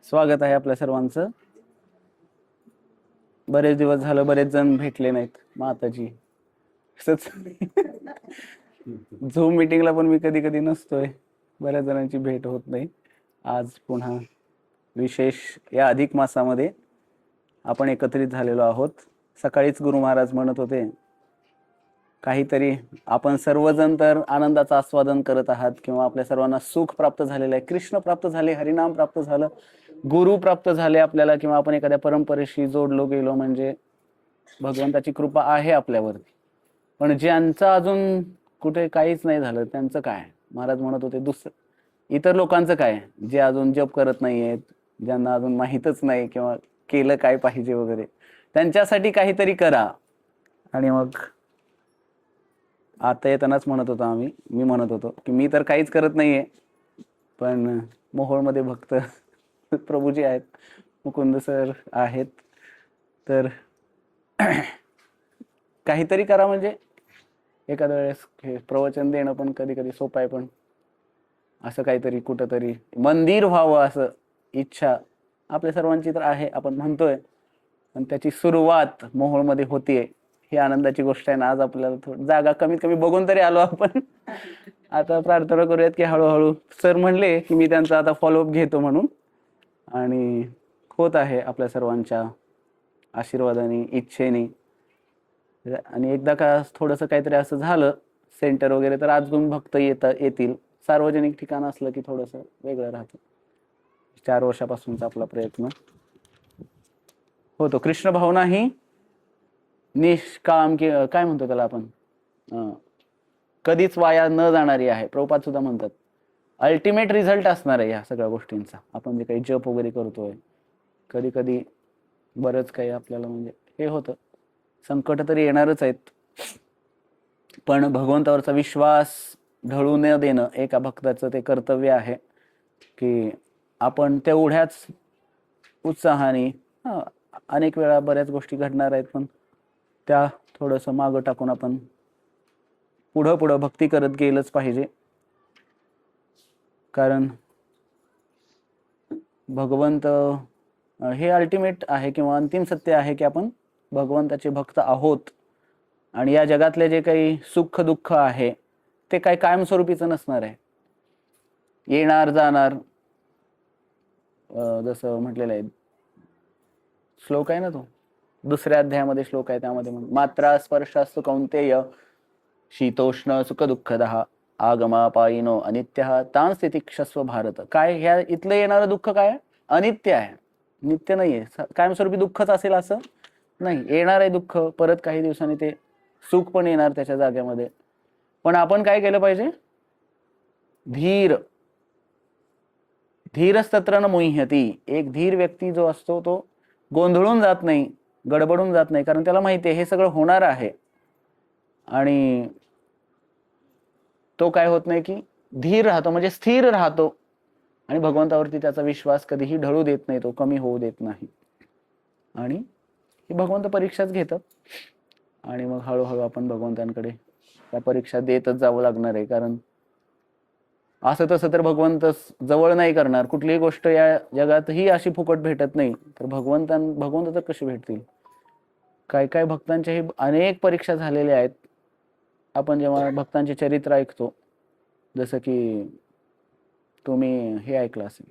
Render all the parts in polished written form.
स्वागत आहे आपल्या सर्वांचं. बरेच दिवस झालं, बरेच जण भेटले नाहीत. माताजी झूम मीटिंगला पण मी कधी कधी नसतोय, बऱ्याच जणांची भेट होत नाही. आज पुन्हा विशेष या अधिक मासामध्ये आपण एकत्रित झालेलो आहोत. सकाळीच गुरु महाराज म्हणत होते काहीतरी आपण सर्वजण तर आनंदाचं आस्वादन करत आहात किंवा आपल्या सर्वांना सुख प्राप्त झालेलं आहे, कृष्ण प्राप्त झाले, हरिनाम प्राप्त झालं, गुरु प्राप्त झाले आपल्याला, किंवा आपण एखाद्या परंपरेशी जोडलो गेलो म्हणजे भगवंताची कृपा आहे आपल्यावरती. पण ज्यांचं अजून कुठे काहीच नाही झालं त्यांचं काय? महाराज म्हणत होते इतर लोकांचं काय, जे अजून जप करत नाहीयेत, ज्यांना अजून माहीतच नाही किंवा केलं काय पाहिजे वगैरे, त्यांच्यासाठी काहीतरी करा. आणि मग आता येतानाच मी म्हणत होतो की मी तर काहीच करत नाहीये, पण मोहोळमध्ये भक्त प्रभूजी आहेत, मुकुंद सर आहेत, तर काहीतरी करा. म्हणजे एखाद्या वेळेस प्रवचन देणं पण कधी कधी सोपं आहे, पण असं काहीतरी कुठंतरी मंदिर व्हावं असं इच्छा आपल्या सर्वांची तर आहे, आपण म्हणतोय. पण त्याची सुरुवात मोहोळमध्ये होतीये, ही आनंदाची गोष्ट आहे ना. आज आपल्याला जागा कमीत कमी बघून तरी आलो आपण. आता प्रार्थना करूयात की हळूहळू सर म्हणले की मी त्यांचा आता फॉलोअप घेतो म्हणून, आणि होत आहे आपल्या सर्वांच्या आशीर्वादाने, इच्छेने. आणि एकदा का थोडंसं काहीतरी असं झालं सेंटर वगैरे, तर अजून भक्त येतील. सार्वजनिक ठिकाण असलं की थोडंसं वेगळं राहतं. 4 वर्षापासूनचा आपला प्रयत्न होतो. कृष्ण भावना ही निष्काम की काय म्हणतो त्याला आपण, कधीच वाया न जाणारी आहे. प्रभुपाद सुद्धा म्हणतात अल्टिमेट रिझल्ट असणार आहे या सगळ्या गोष्टींचा. आपण जे काही जप वगैरे करतोय, कधी कधी बरंच काही आपल्याला म्हणजे हे होतं, संकट तरी येणारच आहेत, पण भगवंतावरचा विश्वास ढळू न देणं एका भक्ताचं ते कर्तव्य आहे की आपण तेवढ्याच उत्साहाने, अनेक वेळा बऱ्याच गोष्टी घडणार आहेत, पण त्या थोडंसं मागं टाकून आपण पुढं भक्ती करत गेलंच पाहिजे. कारण भगवंत हे अल्टिमेट आहे किंवा अंतिम सत्य आहे की आपण भगवंताचे भक्त आहोत. आणि या जगातले जे काही सुख दुःख आहे ते काही कायमस्वरूपीचं नसणार आहे, येणार जाणार. जसं म्हटलेलं आहे, श्लोक आहे ना तो, 2ऱ्या अध्यायामध्ये श्लोक आहे, त्यामध्ये मात्रा स्पर्शास्तु कौंतेय शीतोष्ण सुख दुःखदः आगमापायिनो अनित्यः तां स्थितिक्षस्व भारत. काय ह्या इथलं येणारं दुःख काय अनित्य आहे, नित्य नाहीये. कायमस्वरूपी दुःखच असेल असं नाही, येणार आहे दुःख, परत काही दिवसांनी ते सुख पण येणार त्याच्या जागेमध्ये. पण आपण काय केलं पाहिजे, धीरस्तत्र न मुह्यती. एक धीर व्यक्ती जो असतो तो गोंधळून जात नाही, गडबडून जात नाही, कारण त्याला माहिती आहे हे सगळं होणार आहे. आणि तो काय होत नाही की धीर राहतो, म्हणजे स्थिर राहतो, आणि भगवंतावरती त्याचा विश्वास कधीही ढळू देत नाही, तो कमी होऊ देत नाही. आणि ही भगवंत परीक्षाच घेतात, आणि मग हळूहळू आपण भगवंतांकडे त्या परीक्षा देतच जावं लागणार आहे. कारण असं तसं तर भगवंत जवळ नाही करणार. कुठलीही गोष्ट या जगात ही अशी फुकट भेटत नाही, तर भगवंत तर कसे भेटतील? काय काय भक्तांच्याही अनेक परीक्षा झालेल्या आहेत. आपण जेव्हा भक्तांचे चरित्र ऐकतो, जसं की तुम्ही हे ऐकलं असेल,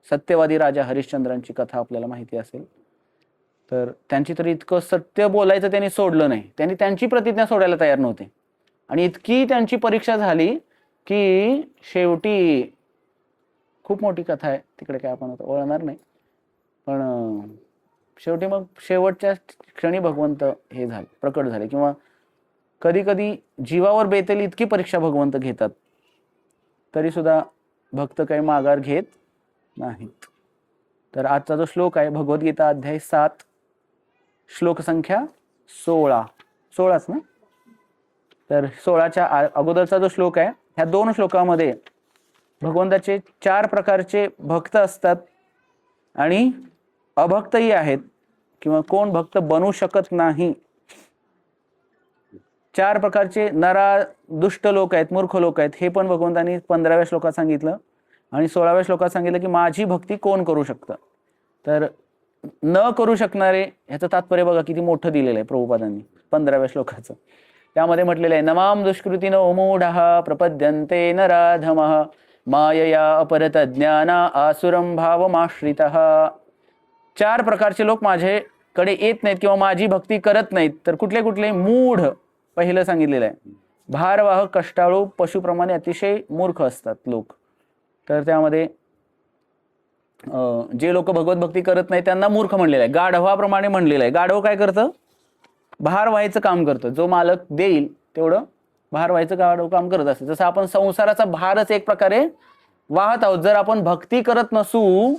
सत्यवादी राजा हरिश्चंद्रांची कथा आपल्याला माहिती असेल, तर त्यांची तर इतकं सत्य बोलायचं त्यांनी सोडलं नाही, त्यांनी त्यांची प्रतिज्ञा सोडायला तयार नव्हते. आणि इतकी त्यांची परीक्षा झाली की शेवटी, खूप मोठी कथा आहे तिकडे, काय आपण आता वळणार नाही, पण शेवटी मग शेवटच्या क्षणी भगवंत हे झाले, प्रकट झाले. किंवा कधी कधी जीवावर बेतेल इतकी परीक्षा भगवंत घेतात, तरी सुद्धा भक्त काही माघार घेत नाहीत. तर आजचा जो श्लोक आहे भगवद्गीता अध्याय 7, श्लोक संख्या 16च ना. तर 16च्या अगोदरचा जो श्लोक आहे, ह्या 2 श्लोकामध्ये भगवंताचे 4 प्रकारचे भक्त असतात आणि अभक्तही आहेत, किंवा कोण भक्त बनू शकत नाही. 4 प्रकारचे दुष्ट लोक आहेत, मूर्ख लोक आहेत, हे पण भगवंतांनी 15व्या श्लोकात सांगितलं. आणि 16व्या श्लोकात सांगितलं की माझी भक्ती कोण करू शकतं. तर न करू शकणारे ह्याचं तात्पर्य बघा किती मोठं दिलेलं आहे प्रभुपादांनी 15व्या श्लोकाचं. त्यामध्ये म्हटलेलं आहे नमाम दुष्कृतीनो मूढः प्रपद्यन्ते नराधमः मायया अपरत ज्ञाना आसुरं भावमाश्रितः. 4 प्रकारचे लोक माझ्याकडे येत नाहीत किंवा माझी भक्ती करत नाहीत. तर कुठले कुठले? मूढ पहिलं सांगितलेलं आहे. भारवाहक, कष्टाळू, पशुप्रमाणे अतिशय मूर्ख असतात लोक. तर त्यामध्ये जे लोक भगवत भक्ती करत नाही त्यांना मूर्ख म्हणलेलं आहे. गाढवाप्रमाणे म्हणलेलं आहे. गाढव काय करतं? भार व्हायचं काम करतं. जो मालक देईल तेवढं भार व्हायचं गाढव काम करत असतं. जसं आपण संसाराचा भारच एक प्रकारे वाहत आहोत. जर आपण भक्ती करत नसू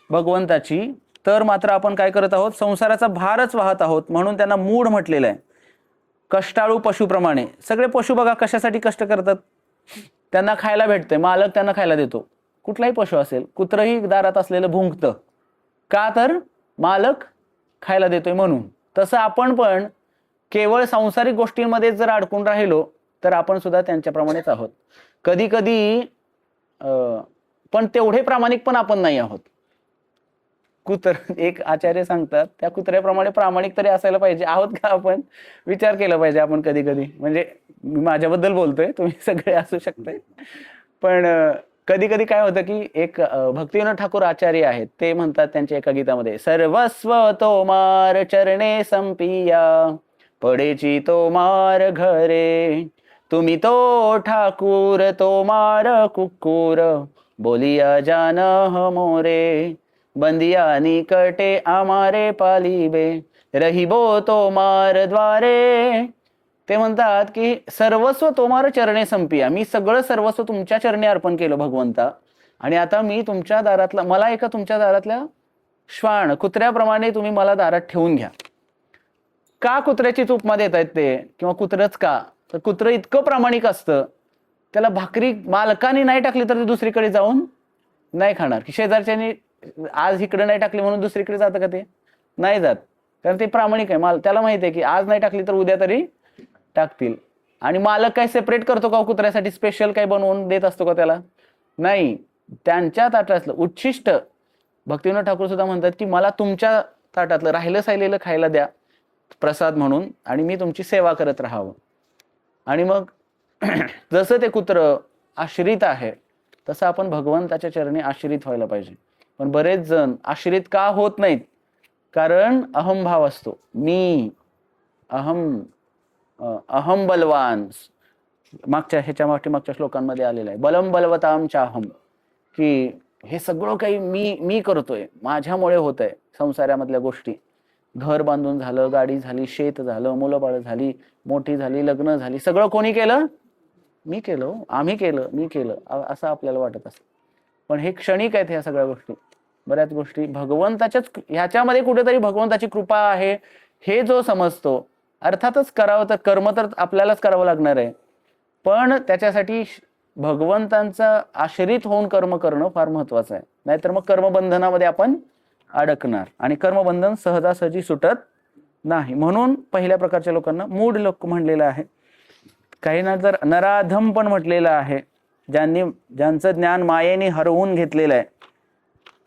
भगवंताची तर मात्र आपण काय करत आहोत? संसाराचा भारच वाहत आहोत. म्हणून त्यांना मूढ म्हटलेलं आहे. कष्टाळू, पशुप्रमाणे. सगळे पशु बघा कशासाठी कष्ट करतात? त्यांना खायला भेटते, मालक त्यांना खायला देतो. कुठलाही पशु असेल, कुत्रही दारात असलेलं भुंकतं का? तर मालक खायला देतोय म्हणून. तसं आपण पण केवळ सांसारिक गोष्टींमध्ये जर अडकून राहिलो तर आपण सुद्धा त्यांच्याप्रमाणेच आहोत. कधी कधी पण तेवढे प्रामाणिक पण आपण नाही आहोत. एक आचार्य सांगतात त्या कुत्र्याप्रमाणे प्रामाणिक तरी असायला पाहिजे. आहोत का आपण? विचार केला पाहिजे आपण कधी कधी. म्हणजे मी माझ्याबद्दल बोलतोय, तुम्ही सगळे असू शकते. पण कधी कधी काय होतं की एक भक्तिविनोद ठाकूर आचार्य आहेत, ते म्हणतात त्यांच्या एका गीतामध्ये सर्वस्व तोमार चरणे संपिया पडेची तोमार घरे तुम्ही तो ठाकूर तोमार कुक्कूर बोलिया जान मोरे बंदिया निकटे आमारे पालिबे रहिबो तोमार द्वारे. ते म्हणतात की सर्वस्व तोमार चरणे संपिया. मी सगळं सर्वस्व तुमच्या चरणी अर्पण केलं भगवंता, आणि आता मी तुमच्या दारातला, मला एका तुमच्या दारातल्या श्वान कुत्र्याप्रमाणे तुम्ही मला दारात ठेवून घ्या. का कुत्र्याचीच उपमा देत आहेत ते? किंवा कुत्रच का? तर कुत्रं इतकं प्रामाणिक असतं, त्याला भाकरी मालकाने नाही टाकली तर ते दुसरीकडे जाऊन नाही खाणार. की शेजारच्याने आज इकडे नाही टाकली म्हणून दुसरीकडे जातं का? ते नाही जात, कारण ते प्रामाणिक आहे. त्याला माहिती आहे की आज नाही टाकली तर उद्या तरी टाकतील. आणि मालक काय सेपरेट करतो का कुत्र्यासाठी? स्पेशल काय बनवून देत असतो का त्याला? नाही. त्यांच्या ताटातलं उच्छिष्ट भक्तिविनोद ठाकूर सुद्धा म्हणतात की मला तुमच्या ताटातलं राहिलं सायलेलं खायला द्या प्रसाद म्हणून, आणि मी तुमची सेवा करत राहावं. आणि मग जसं ते कुत्र आश्रित आहे तसं आपण भगवंताच्या चरणी आश्रित व्हायला पाहिजे. पण बरेच जण आश्रित का होत नाहीत? कारण अहंभाव असतो. मी अहम बलवान. मागच्या श्लोकांमध्ये आलेलं आहे बलम बलवताम चाहम, की हे सगळं काही मी करतोय, माझ्यामुळे होत आहे. संसारामधल्या गोष्टी, घर बांधून झालं, गाडी झाली, शेत झालं, मुलं बाळ झाली, मोठी झाली, लग्न झाली, सगळं कोणी केलं? मी केलं, आम्ही केलं, मी केलं, असं आपल्याला वाटत असतं. पण हे क्षणिक आहेत ह्या सगळ्या गोष्टी. बऱ्याच गोष्टी भगवंताच्याच, ह्याच्यामध्ये कुठेतरी भगवंताची कृपा आहे हे जो समजतो, अर्थातच करावं तर कर्म तर आपल्यालाच करावं लागणार आहे, पण त्याच्यासाठी भगवंतांचा आश्रित होऊन कर्म करणं फार महत्वाचं आहे. नाहीतर मग कर्मबंधनामध्ये आपण अडकणार, आणि कर्मबंधन सहजासहजी सुटत नाही. म्हणून पहिल्या प्रकारच्या लोकांना मूढ लोक म्हणलेलं आहे. काहींना जर नराधम पण म्हटलेलं आहे, ज्यांचं ज्ञान मायेने हरवून घेतलेलं आहे.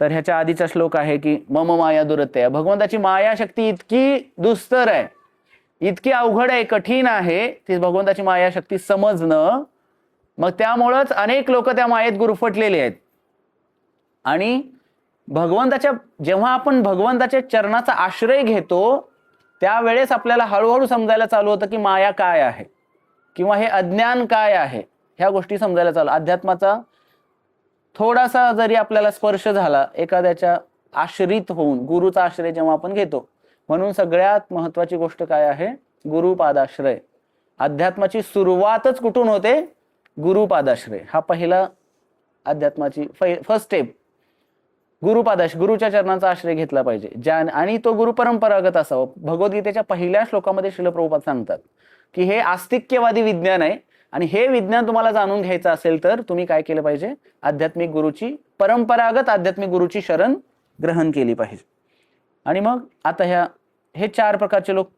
तर ह्याच्या आधीचा श्लोक आहे की मम माया दुरत्य. भगवंताची माया शक्ती इतकी दुस्तर आहे, इतकी अवघड आहे, कठीण आहे ती भगवंताची माया शक्ती समजणं. मग त्यामुळंच अनेक लोक त्या मायेत गुरफटलेले आहेत. आणि जेव्हा आपण भगवंताच्या चरणाचा आश्रय घेतो त्यावेळेस आपल्याला हळूहळू समजायला चालू होतं की माया काय आहे किंवा हे अज्ञान काय आहे. ह्या गोष्टी समजायला चालू. अध्यात्माचा थोडासा जरी आपल्याला स्पर्श झाला एखाद्याच्या आश्रित होऊन, गुरुचा आश्रय जेव्हा आपण घेतो, म्हणून सगळ्यात महत्वाची गोष्ट काय आहे? गुरुपादाश्रय. अध्यात्माची सुरुवातच कुठून होते? गुरुपादाश्रय. हा पहिला अध्यात्माची फर्स्ट स्टेप. गुरुच्या चरणांचा आश्रय घेतला पाहिजे, आणि तो गुरु परंपरागत असावा. भगवद्गीतेच्या पहिल्या श्लोकामध्ये श्रील प्रभुपाद सांगतात की हे आस्तिक्यवादी विज्ञान आहे, आणि हे विज्ञान तुम्हाला जाणून घ्यायचं असेल तर तुम्ही काय केलं पाहिजे? परंपरागत आध्यात्मिक गुरुची शरण ग्रहण केली पाहिजे. आणि मग आता हे 4 प्रकारचे लोक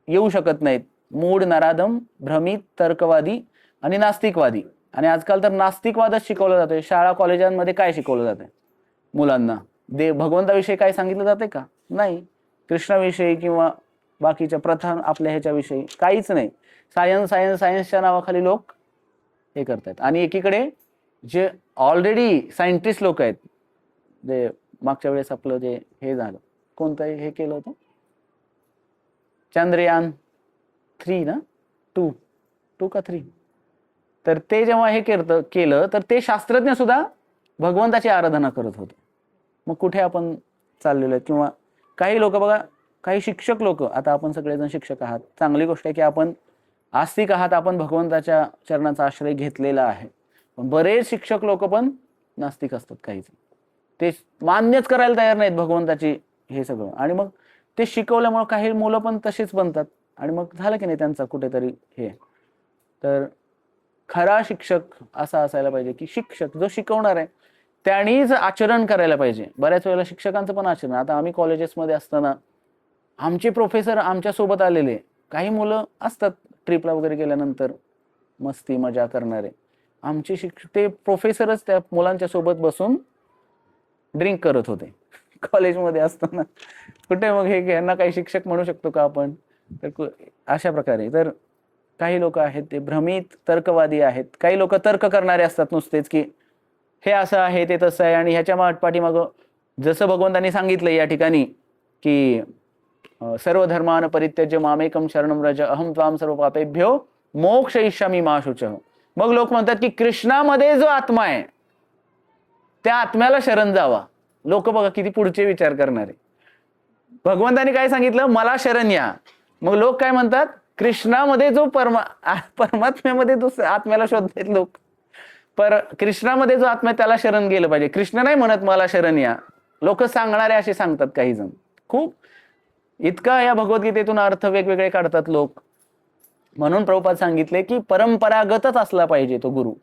येऊ शकत नाहीत: मूढ, नराधम, भ्रमित, तर्कवादी आणि नास्तिकवादी. आणि आजकाल तर नास्तिकवादच शिकवला जातोय. शाळा कॉलेजांमध्ये काय शिकवलं जातंय मुलांना? भगवंताविषयी काय सांगितलं जाते का? नाही. कृष्णाविषयी किंवा बाकीच्या प्रथा आपल्या ह्याच्याविषयी काहीच नाही. सायन्स सायन्स सायन्सच्या नावाखाली लोक हे करतात. आणि एकीकडे जे ऑलरेडी सायंटिस्ट लोक आहेत, जे मागच्या वेळेस आपलं जे हे झालं, कोणतं हे केलं होतं, चंद्रयान 3 ना, 2 का 3, तर ते जेव्हा हे केलं तर ते शास्त्रज्ञ सुद्धा भगवंताची आराधना करत होते. मग कुठे आपण चाललेलो आहे? किंवा काही लोक बघा, काही शिक्षक लोक, आता आपण सगळेजण शिक्षक आहात, चांगली गोष्ट आहे की आपण आस्तिक आहात, आपण भगवंताच्या चरणाचा आश्रय घेतलेला आहे. पण बरेच शिक्षक लोक पण नास्तिक असतात. काहीच ते मान्यच करायला तयार नाहीत भगवंताची हे सगळं. आणि मग ते शिकवल्यामुळे काही मुलं पण तशीच बनतात. आणि मग झालं की नाही त्यांचा कुठेतरी हे. तर खरा शिक्षक असा असायला पाहिजे की शिक्षक जो शिकवणार आहे त्यांनीच आचरण करायला पाहिजे. बऱ्याच वेळेला शिक्षकांचं पण आचरण, आता आम्ही कॉलेजेसमध्ये असताना आमचे प्रोफेसर आमच्या सोबत आलेले, काही मुलं असतात ट्रिपला वगैरे गेल्यानंतर मस्ती मजा करणारे, आमचे ते प्रोफेसरच त्या मुलांच्या सोबत बसून ड्रिंक करत होते कॉलेजमध्ये असताना. कुठे मग हे यांना काही शिक्षक म्हणू शकतो का आपण? तर अशा प्रकारे तर काही लोक आहेत ते भ्रमित तर्कवादी आहेत. काही लोक तर्क करणारे असतात नुसतेच की हे असं आहे ते तसं आहे. आणि ह्याच्या पाठीमागं जसं भगवंतांनी सांगितलं या ठिकाणी की सर्व धर्मान परित्यज्य मामेकम शरणम व्रज अहम त्वाम सर्व पापेभ्यो मोक्षयिष्यामि मा शुचः. मग लोक म्हणतात की कृष्णामध्ये जो आत्मा आहे त्या आत्म्याला शरण जावा. लोक बघा किती पुढचे विचार करणारे. भगवंतांनी काय सांगितलं? मला शरण या. मग लोक काय म्हणतात? कृष्णामध्ये जो परमात्म्यामध्ये दुसऱ्या आत्म्याला शोधतात लोक. पर कृष्णामध्ये जो आत्मा त्याला शरण गेलं पाहिजे. कृष्ण नाही म्हणत मला शरण या. लोक सांगणारे असे सांगतात काही जण. खूप इतका या भगवद्गीतेतून अर्थ वेगवेगळे काढतात लोक. म्हणून प्रभुपाद सांगितले की परंपरागतच असला पाहिजे तो गुरु.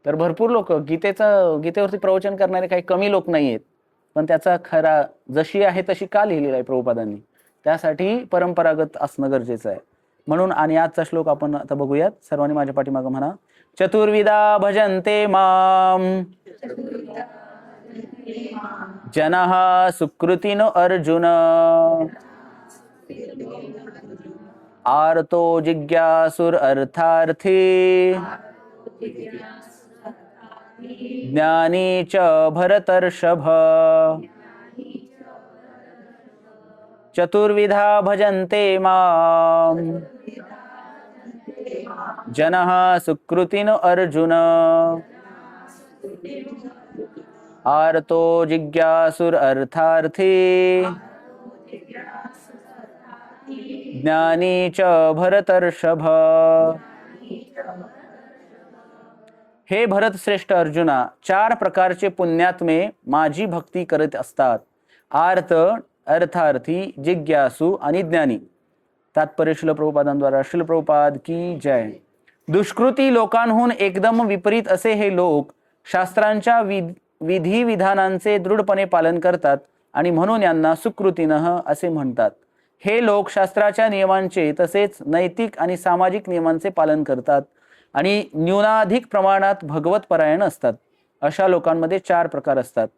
तर भरपूर लोक गीतेवरती प्रवचन करणारे काही कमी लोक नाही आहेत, पण त्याचा खरा जशी आहे तशी का लिहिलेला आहे प्रभुपादांनी, त्यासाठी परंपरागत असणं गरजेचं आहे. म्हणून आणि आजचा श्लोक आपण आता बघूयात. सर्वांनी माझ्या पाठीमागं म्हणा. चतुर्विधा भजन्ते माम जनः सुकृतिनो अर्जुन आर्तो जिज्ञासुर अर्थार्थी ज्ञानी च भरतर्षभ. चतुर्विधा भजन्ते माम जनः सुकृतिनो अर्जुन आर्तो जिज्ञासुर अर्थार्थी ज्ञानी च भरतर्षभ. हे भरत श्रेष्ठ अर्जुना, 4 प्रकारचे पुण्यात्मे माझी भक्ती करत असतात. आर्त, अर्थार्थी, जिज्ञासू आणि ज्ञानी. तात्पर्य श्रील प्रभुपादांद्वारा. श्रील प्रभुपाद की जय. दुष्कृती लोकांहून एकदम विपरीत असे हे लोक शास्त्रांच्या विधी विधानांचे दृढपणे पालन करतात आणि म्हणून यांना सुकृतीनः असे म्हणतात. हे लोक शास्त्राच्या नियमांचे तसेच नैतिक आणि सामाजिक नियमांचे पालन करतात आणि न्यूनाधिक प्रमाणात भगवत परायण असतात. अशा लोकांमध्ये 4 प्रकार असतात.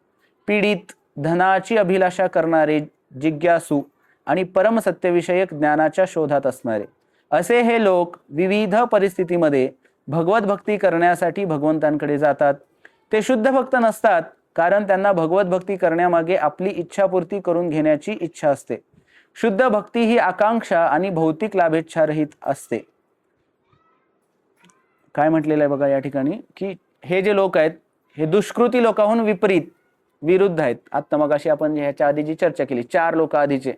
पीडित, धनाची अभिलाषा करणारे, जिज्ञासू आणि परमसत्यविषयक ज्ञानाच्या शोधात असणारे. असे हे लोक विविध परिस्थितीमध्ये भगवत भक्ती करण्यासाठी भगवंतांकडे जातात. ते शुद्ध भक्त नसतात, कारण त्यांना भगवत भक्ती करण्यामागे आपली इच्छापूर्ती करून घेण्याची इच्छा असते. शुद्ध भक्ती ही आकांक्षा आणि भौतिक लाभेच्छा रहित असते. काय म्हटलेलं आहे बघा या ठिकाणी की हे जे लोक आहेत हे दुष्कृती लोकांहून विरुद्ध आहेत. आता मग अशी आपण ह्याच्या आधी जी चर्चा केली 4 लोक आधीचे,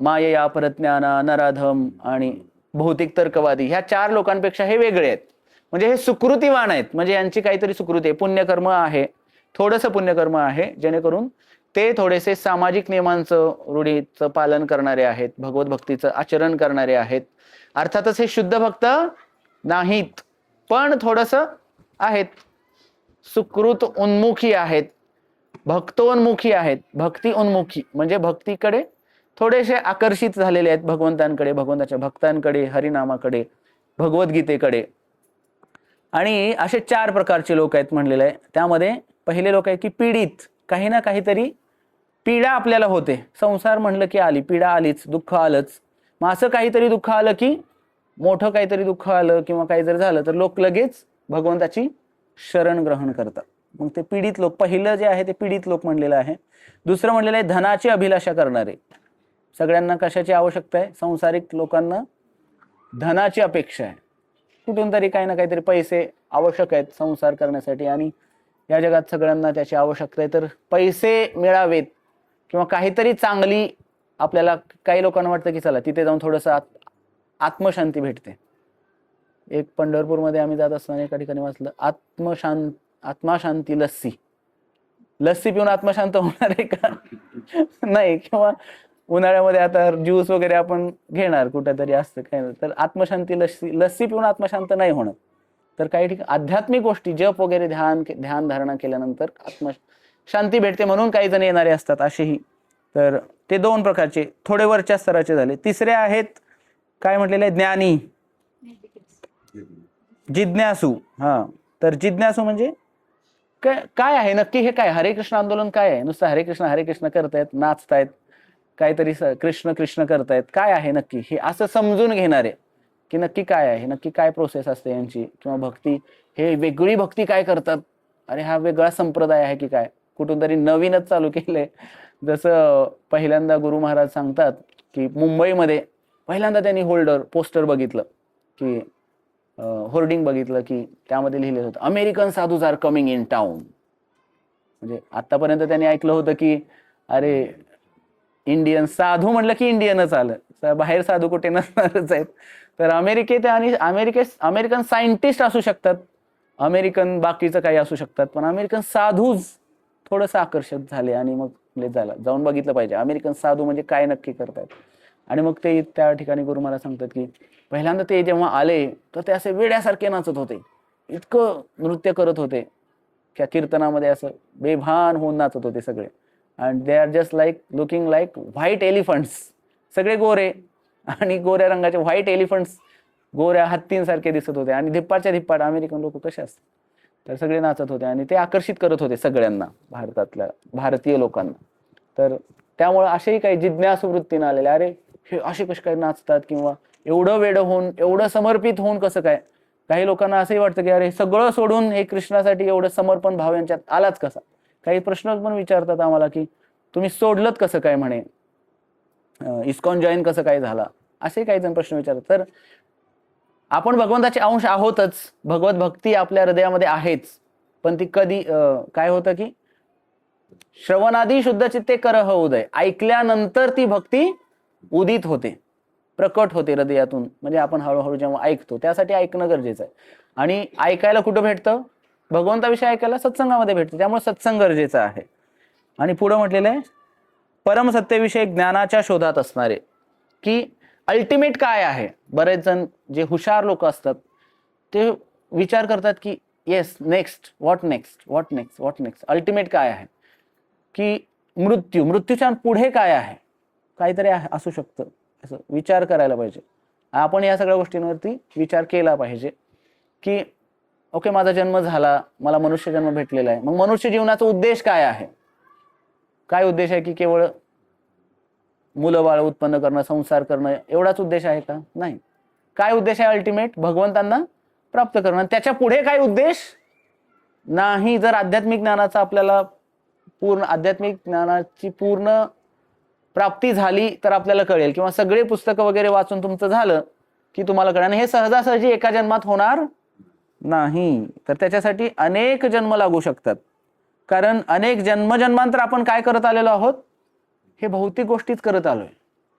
मायया, परज्ञाना, नराधम आणि भौतिक तर्कवादी, ह्या 4 लोकांपेक्षा हे वेगळे आहेत. म्हणजे हे सुकृतीवान आहेत. म्हणजे यांची काहीतरी सुकृती आहे, पुण्यकर्म आहे, थोडंसं पुण्यकर्म आहे, जेणेकरून ते थोडेसे सामाजिक नियमांचं रूढीचं पालन करणारे आहेत, भगवत भक्तीचं आचरण करणारे आहेत. अर्थातच हे शुद्ध भक्त नाहीत, पण थोडंसं आहेत, सुकृत उन्मुखी आहेत, भक्तोन्मुखी आहेत. भक्ती उन्मुखी म्हणजे भक्तीकडे थोडेसे आकर्षित झालेले आहेत, भगवंतांकडे, भगवंताच्या भक्तांकडे, हरिनामाकडे, भगवद्गीतेकडे. आणि असे 4 प्रकारचे लोक आहेत म्हणलेले आहे. त्यामध्ये पहिले लोक आहे की पीडित, काही ना काहीतरी पीडा आपल्याला होते. संसार म्हणलं की आली पीडा, आलीच, दुःख आलंच. मग असं काहीतरी दुःख आलं की, मोठं काहीतरी दुःख आलं किंवा काही जर झालं तर लोक लगेच भगवंताची शरण ग्रहण करतात. मग ते पीडित लोक, पहिलं जे आहे ते पीडित लोक म्हणलेलं आहे. दुसरं म्हणलेलं आहे धनाची अभिलाषा करणारे. सगळ्यांना कशाची आवश्यकता आहे? संसारिक लोकांना धनाची अपेक्षा आहे. कुठून तरी काही ना काहीतरी पैसे आवश्यक आहेत संसार करण्यासाठी, आणि या जगात सगळ्यांना त्याची आवश्यकता आहे. तर पैसे मिळावेत किंवा काहीतरी चांगली, आपल्याला काही लोकांना वाटतं की चला तिथे जाऊन थोडंसं आत्मशांती भेटते. एक पंढरपूरमध्ये आम्ही जात असताना एका ठिकाणी वाचलं, आत्मशांती लस्सी. लस्सी पिऊन आत्मशांत होणार आहे का? नाही. किंवा उन्हाळ्यामध्ये आता ज्यूस वगैरे आपण घेणार, कुठेतरी असतं काय, तर आत्मशांती लस्सी पिऊन आत्मशांत नाही होणार. तर काही ठिकाणी आध्यात्मिक गोष्टी, जप वगैरे, ध्यान धारणा केल्यानंतर आत्मशांती भेटते, म्हणून काही जण येणारे असतात असेही. तर ते 2 प्रकारचे, थोडे वरच्या स्तराचे झाले. तिसरे आहेत काय म्हटलेले आहे? ज्ञानी, जिज्ञासू. हा, तर जिज्ञासू म्हणजे काय आहे नक्की? हे काय हरे कृष्ण आंदोलन काय आहे? नुसतं हरे कृष्ण करतायत, नाचतायत, काहीतरी कृष्ण कृष्ण करतायत, काय आहे नक्की हे असं समजून घेणारे की नक्की काय आहे, नक्की काय प्रोसेस असते यांची, किंवा भक्ती, हे वेगळी भक्ती काय करतात, अरे हा वेगळा संप्रदाय आहे की काय, कुठून तरी नवीनच चालू केलंय. जसं पहिल्यांदा गुरु महाराज सांगतात की मुंबईमध्ये पहिल्यांदा त्यांनी पोस्टर बघितलं, की होर्डिंग बघितलं, की त्यामध्ये लिहिलेलं होतं American sadhus are coming in town. म्हणजे आतापर्यंत त्यांनी ऐकलं होतं की अरे इंडियन साधू म्हणलं की इंडियनच आलं, बाहेर साधू कुठे नसणारच आहेत. तर अमेरिकेत आणि अमेरिकन सायंटिस्ट असू शकतात, अमेरिकन बाकीचं काही असू शकतात, पण अमेरिकन साधूच थोडंसं आकर्षक झाले. आणि मग जाऊन बघितलं पाहिजे अमेरिकन साधू म्हणजे काय नक्की करतात. आणि मग ते त्या ठिकाणी गुरु महाराज सांगतात की पहिल्यांदा ते जेव्हा आले तर ते असे वेड्यासारखे नाचत होते, इतकं नृत्य करत होते, त्या कीर्तनामध्ये असं बेभान होऊन नाचत होते सगळे. And they are just looking like white elephants. सगळे गोरे आणि गोऱ्या रंगाचे व्हाईट एलिफंट्स, गोऱ्या हत्तींसारखे दिसत होते. आणि धिप्पाडच्या धिप्पाड अमेरिकन लोक कसे असतात, तर सगळे नाचत होते आणि ते आकर्षित करत होते सगळ्यांना, भारतीय लोकांना. तर त्यामुळे असेही काही जिज्ञासू वृत्तीने आलेले, अरे हे असे कसे काय नाचतात, किंवा एवढं वेडं होऊन, एवढं समर्पित होऊन कसं काय. काही लोकांना असंही वाटतं की अरे सगळं सोडून हे कृष्णासाठी एवढं समर्पण भाव यांच्यात आलाच कसा. काही प्रश्न पण विचारतात आम्हाला की तुम्ही सोडलत कसं काय, म्हणे इस्कॉन जॉईन कसं काय झाला, असे काही जण प्रश्न विचारतात. तर आपण भगवंताचे अंश आहोतच, भगवत भक्ती आपल्या हृदयामध्ये आहेच, पण ती कधी काय होतं की श्रवणादी शुद्ध चित्ते करह उदय, ऐकल्यानंतर ती भक्ती उदित होते, प्रकट होते हृदयातून. म्हणजे आपण हळूहळू जेव्हा ऐकतो, त्यासाठी ऐकणं गरजेचं आहे. आणि ऐकायला कुठं भेटतं? भगवंताविषयी ऐकायला सत्संगामध्ये भेटतं, त्यामुळे सत्संग गरजेचा आहे. आणि पुढं म्हटलेलं आहे परमसत्तेविषयी ज्ञानाच्या शोधात असणारे, की अल्टिमेट काय आहे. बरेच जण जे हुशार लोक असतात ते विचार करतात की yes, next, what next, what next, what next, ultimate काय आहे, की मृत्यूच्या पुढे काय आहे, काहीतरी असू शकतं, असं विचार करायला पाहिजे. आपण या सगळ्या गोष्टींवरती विचार केला पाहिजे की ओके, माझा जन्म झाला, मला मनुष्य जन्म भेटलेला आहे, मग मनुष्य जीवनाचा उद्देश काय आहे. काय उद्देश आहे की केवळ मुलं बाळ उत्पन्न करणं, संसार करणं, एवढाच उद्देश आहे का? नाही. काय उद्देश आहे अल्टिमेट? भगवंतांना प्राप्त करणं. त्याच्या पुढे काय उद्देश नाही. जर आध्यात्मिक ज्ञानाचा आपल्याला आध्यात्मिक ज्ञानाची पूर्ण प्राप्ती झाली तर आपल्याला कळेल, किंवा सगळे पुस्तकं वगैरे वाचून तुमचं झालं की तुम्हाला कळेल. आणि हे सहजासहजी एका जन्मात होणार नाही, तर त्याच्यासाठी अनेक जन्म लागू शकतात. कारण अनेक जन्मजन्मांतर आपण काय करत आलेलो आहोत? हे भौतिक गोष्टीच करत आलोय,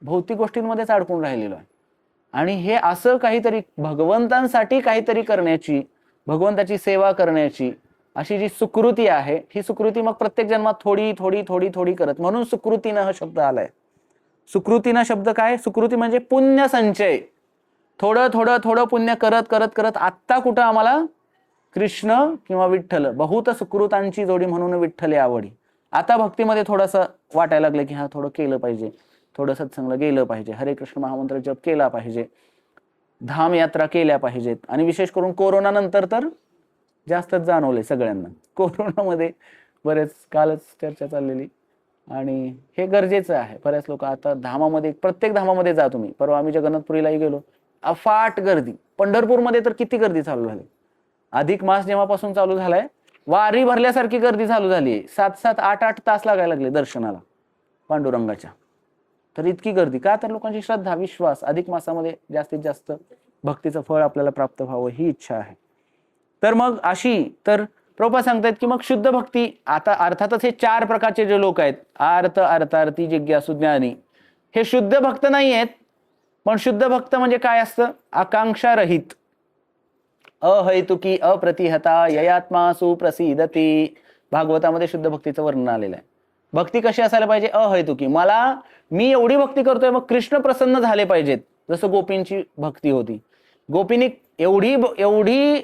भौतिक गोष्टींमध्येच अडकून राहिलेलो आहे. आणि हे असं काहीतरी भगवंतांसाठी काहीतरी करण्याची, भगवंताची सेवा करण्याची अशी जी सुकृती आहे, ही सुकृती मग प्रत्येक जन्मात थोडी थोडी थोडी थोडी करत, म्हणून सुकृतीनं हा शब्द आलाय. सुकृतीनं शब्द काय? सुकृती म्हणजे पुण्य संचय. थोडं थोडं थोडं पुण्य करत करत करत आत्ता कुठं आम्हाला कृष्ण किंवा विठ्ठल, बहुत सुकृतांची जोडी म्हणून विठ्ठले आवडी. आता भक्तीमध्ये थोडंसं वाटायला लागलं की हा थोडं केलं पाहिजे, थोडं सत्संगला गेलं पाहिजे, हरे कृष्ण महामंत्र जप केला पाहिजे, धाम यात्रा केल्या पाहिजेत. आणि विशेष करून कोरोना नंतर तर जास्तच जाणवले सगळ्यांना. कोरोनामध्ये बरेच कालच चर्चा चाललेली, आणि हे गरजेचं आहे. बऱ्याच लोक आता धामामध्ये, प्रत्येक धामामध्ये जा तुम्ही. परवा आम्ही जगन्नाथपुरीलाही गेलो, अफाट गर्दी. पंढरपूरमध्ये तर किती गर्दी चालू झाली. अधिक मास जेव्हापासून चालू झालाय, वारी भरल्यासारखी गर्दी चालू झाली. 7-7, 8-8 तास लागायला लागले दर्शनाला पांडुरंगाच्या. तर इतकी गर्दी का? तर लोकांची श्रद्धा, विश्वास. अधिक मासामध्ये जास्तीत जास्त भक्तीचं फळ आपल्याला प्राप्त व्हावं ही इच्छा आहे. तर मग अशी, तर प्रभुपाद सांगतायत की मग शुद्ध भक्ती, आता अर्थातच हे 4 प्रकारचे जे लोक आहेत, आर्त, अर्थार्थी, जिज्ञासू, ज्ञानी, हे शुद्ध भक्त नाही आहेत. पण शुद्ध भक्त म्हणजे काय असतं? आकांक्षा रहित, अहैतुकी, अप्रतिहता, ययात्मा सुप्रसिद्धती. भागवतामध्ये शुद्ध भक्तीचं वर्णन आलेलं आहे. भक्ती कशी असायला पाहिजे? अहैतुकी. मी एवढी भक्ती करतोय, मग कृष्ण प्रसन्न झाले पाहिजेत. जसं गोपींची भक्ती होती. गोपींनी एवढी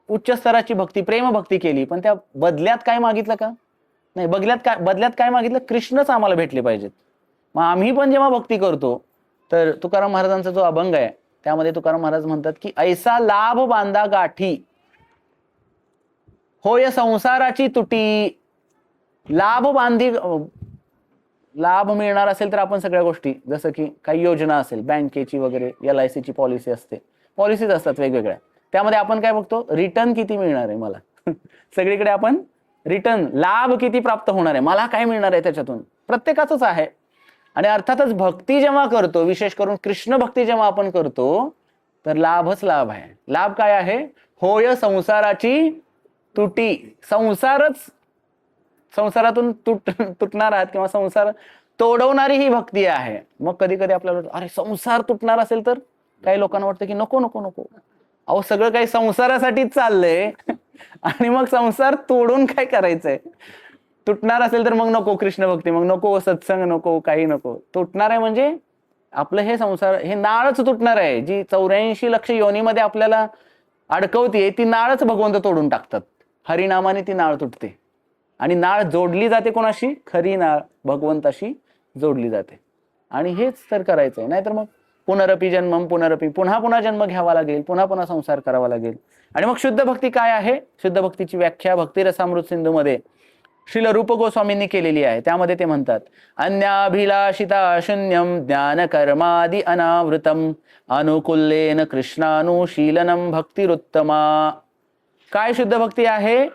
उच्च स्तराची भक्ती, प्रेम भक्ती केली, पण त्या बदल्यात काय मागितलं का? नाही. बदल्यात काय मागितलं? कृष्णच आम्हाला भेटले पाहिजेत. मग आम्ही पण जेव्हा भक्ती करतो, तर तुकाराम महाराजांचा जो अभंग आहे त्यामध्ये तुकाराम महाराज म्हणतात की ऐसा लाभ बांधा गाठी, होय संसाराची तुटी. लाभ मिळणार असेल तर आपण सगळ्या गोष्टी, जसं की काही योजना असेल, बँकेची वगैरे, LIC ची पॉलिसी असते, पॉलिसीज असतात वेगवेगळ्या. त्यामध्ये आपण काय बघतो? रिटर्न किती मिळणार आहे मला. सगळीकडे आपण रिटर्न, लाभ किती प्राप्त होणार आहे, मला काय मिळणार आहे त्याच्यातून, प्रत्येकाचंच आहे. आणि अर्थातच भक्ती जेव्हा करतो, विशेष करून कृष्ण भक्ती जेव्हा आपण करतो, तर लाभच लाभ आहे. लाभ काय आहे? होय संसाराची तुटी. संसारातून तुटणार आहात किंवा संसार तोडवणारी ही भक्ती आहे. मग कधी कधी आपल्याला अरे संसार तुटणार असेल तर, काही लोकांना वाटतं की नको नको नको, अहो सगळं काही संसारासाठीच चाललंय आणि मग संसार तोडून काय करायचंय? तुटणार असेल तर मग नको कृष्ण भक्ती, मग नको सत्संग, नको काही नको. तुटणार आहे म्हणजे आपलं हे संसार, हे नाळच तुटणार आहे. जी 84 लक्ष योनीमध्ये आपल्याला अडकवतीये, ती नाळच भगवंत तोडून टाकतात. हरिनामाने ती नाळ तुटते आणि नाळ जोडली जाते कोणाशी? खरी नाळ भगवंताशी जोडली जाते. आणि हेच तर करायचंय. नाहीतर मग पुनरपी जन्मम पुनरपी, पुन्हा पुन्हा जन्म घ्यावा लागेल, पुन्हा पुन्हा संसार करावा लागेल. आणि मग शुद्ध भक्ती काय आहे? शुद्ध भक्तीची व्याख्या भक्तिरसामृत सिंधूमध्ये श्रील रूप गोस्वामींनी केलेली आहे. त्यामध्ये ते म्हणतात, अन्याभिलाषिता शून्यम ज्ञान कर्मादि अनावृतम अनुकूल्येन कृष्णानुशीलनम भक्तिरुत्तमा. काय शुद्ध भक्ती आहे?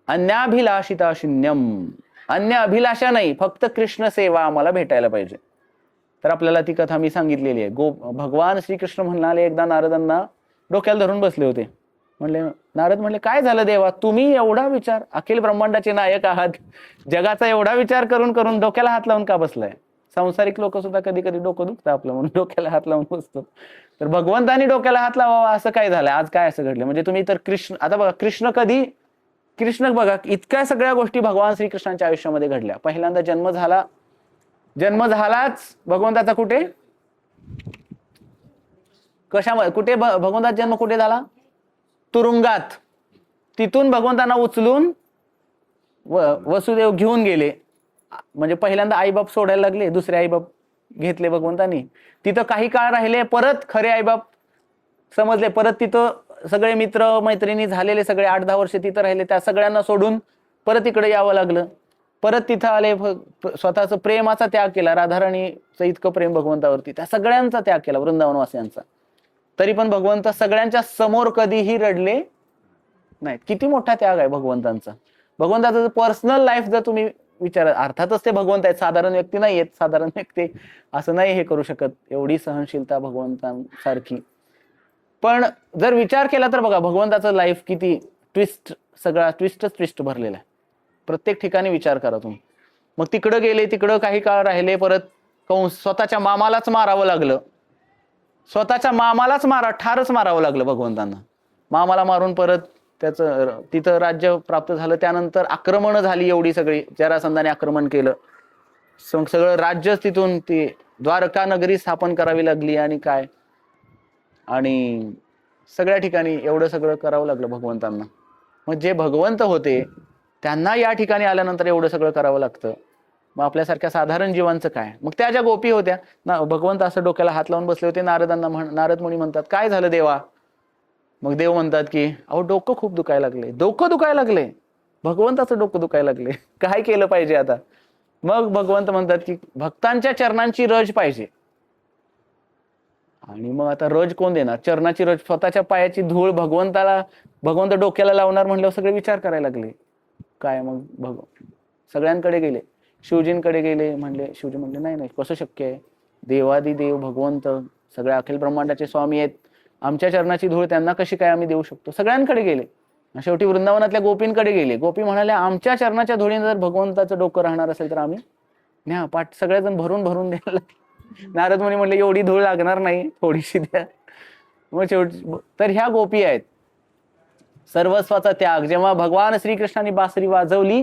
अन्याभिलाषिता शून्यम, अन्य अभिलाषा नाही, फक्त कृष्ण सेवा आम्हाला भेटायला पाहिजे. तर आपल्याला ती कथा मी सांगितलेली आहे. भगवान श्रीकृष्ण म्हणाले, एकदा नारदांना डोक्याला धरून बसले होते. नारद म्हणले, काय झालं देवा, तुम्ही एवढा विचार, अखिल ब्रह्मांडाचे नायक आहात, जगाचा एवढा विचार करून करून डोक्याला हात लावून का बसलाय? संसारिक लोक सुद्धा कधी कधी डोकं दुखतं आपलं म्हणून डोक्याला हात लावून बसतो. तर भगवंतानी डोक्याला हात लावावा असं काय झालंय? आज काय असं घडलं? म्हणजे तुम्ही तर कृष्ण, आता बघा कृष्ण बघा, इतक्या सगळ्या गोष्टी भगवान श्रीकृष्णांच्या आयुष्यामध्ये घडल्या. पहिल्यांदा जन्म झालाच भगवंताचा कुठे? कशामध्ये? कुठे भगवंताचा जन्म कुठे झाला? तुरुंगात. तिथून भगवंतांना उचलून वसुदेव घेऊन गेले. म्हणजे पहिल्यांदा आईबाप सोडायला लागले, दुसरे आईबाप घेतले भगवंतांनी. तिथं काही काळ राहिले, परत खरे आईबाप समजले, परत तिथं सगळे मित्र मैत्रिणी झालेले सगळे 8-10 वर्ष तिथं राहिले, त्या सगळ्यांना सोडून परत इकडे यावं लागलं. परत तिथं आले, स्वतःचं प्रेमाचा त्याग केला. राधाराणीचं इतकं प्रेम भगवंतावरती, त्या सगळ्यांचा त्याग केला, वृंदावनवासियांचा. तरी पण भगवंत सगळ्यांच्या समोर कधीही रडले नाहीत. किती मोठा त्याग आहे भगवंतांचा. भगवंताचं पर्सनल लाईफ जर तुम्ही विचार, अर्थातच ते भगवंत आहेत, साधारण व्यक्ती नाही आहेत. साधारण व्यक्ती असं नाही हे करू शकत, एवढी सहनशीलता भगवंतांसारखी. पण जर विचार केला तर बघा, भगवंताचं लाईफ किती सगळा ट्विस्ट भरलेला आहे. प्रत्येक ठिकाणी विचार करा तुम्ही. मग तिकडं गेले, तिकडं काही काळ राहिले, परत स्वतःच्या मामालाच मारावं लागलं. ठारच मारावं लागलं भगवंतांना. मामाला मारून परत त्याचं तिथं राज्य प्राप्त झालं. त्यानंतर आक्रमण झाली एवढी सगळी, जरासंधाने आक्रमण केलं. सगळं राज्य तिथून ती द्वारका नगरी स्थापन करावी लागली. आणि सगळ्या ठिकाणी एवढं सगळं करावं लागलं भगवंतांना. मग जे भगवंत होते त्यांना या ठिकाणी आल्यानंतर एवढं सगळं करावं लागतं, मग आपल्यासारख्या साधारण जीवांचं काय? मग त्या ज्या गोपी होत्या ना, भगवंत असं डोक्याला हात लावून बसले होते. नारद मुनी म्हणतात, काय झालं देवा? मग देव म्हणतात की अहो डोकं खूप दुखायला लागले, डोकं दुखायला लागले, भगवंताचं डोकं दुखायला लागले, काय केलं पाहिजे आता? मग भगवंत म्हणतात की भक्तांच्या चरणांची रज पाहिजे. आणि मग आता रज कोण देणार? चरणाची रज, स्वतःच्या पायाची धूळ भगवंत डोक्याला लावणार म्हणल्यावर सगळे विचार करायला लागले. काय मग सगळ्यांकडे गेले, शिवजींकडे गेले, शिवजी म्हणले नाही नाही, कसं शक्य आहे? देवादिदेव भगवंत सगळ्या अखिल ब्रह्मांडाचे स्वामी आहेत, आमच्या चरणाची धूळ त्यांना कशी काय आम्ही देऊ शकतो? सगळ्यांकडे गेले. शेवटी वृंदावनातल्या गोपींकडे गेले. गोपी म्हणाल्या आमच्या चरणाच्या धुळीने जर भगवंताचं डोकं राहणार असेल तर आम्ही न्या. पाठ सगळेजण भरून भरून द्यायला. नारद मुनी म्हणले एवढी धूळ लागणार नाही, थोडीशी द्या. मग शेवटी तर ह्या गोपी आहेत. सर्वस्वाचा त्याग. जेव्हा भगवान श्रीकृष्णाने बासरी वाजवली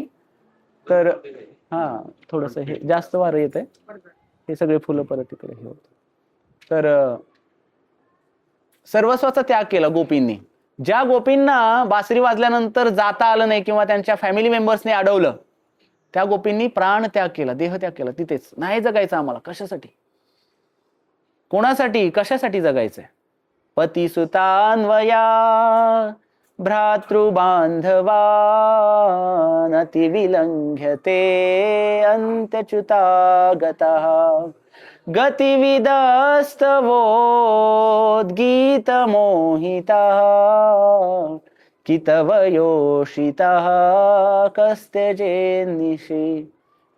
तर थोडस हे जास्त वारं येत आहे, हे सगळे फुलं परत तिकडे हे होत. तर सर्वस्वाचा त्याग केला गोपींनी. ज्या गोपींना बासरी वाजल्यानंतर जाता आलं नाही किंवा त्यांच्या फॅमिली मेंबर्सने अडवलं, त्या गोपींनी प्राण त्याग केला, देह त्याग केला. तिथेच नाही जगायचं आम्हाला. कशासाठी? कोणासाठी? कशासाठी जगायचंय? पती सुतान्वया भ्रातृबांधवान् अतिविलंघ्यते अंत्यच्युता गतः गतिविदस्तवोद्गीतमोहितः कितवयोषितः कस्त्यजेन्निशि.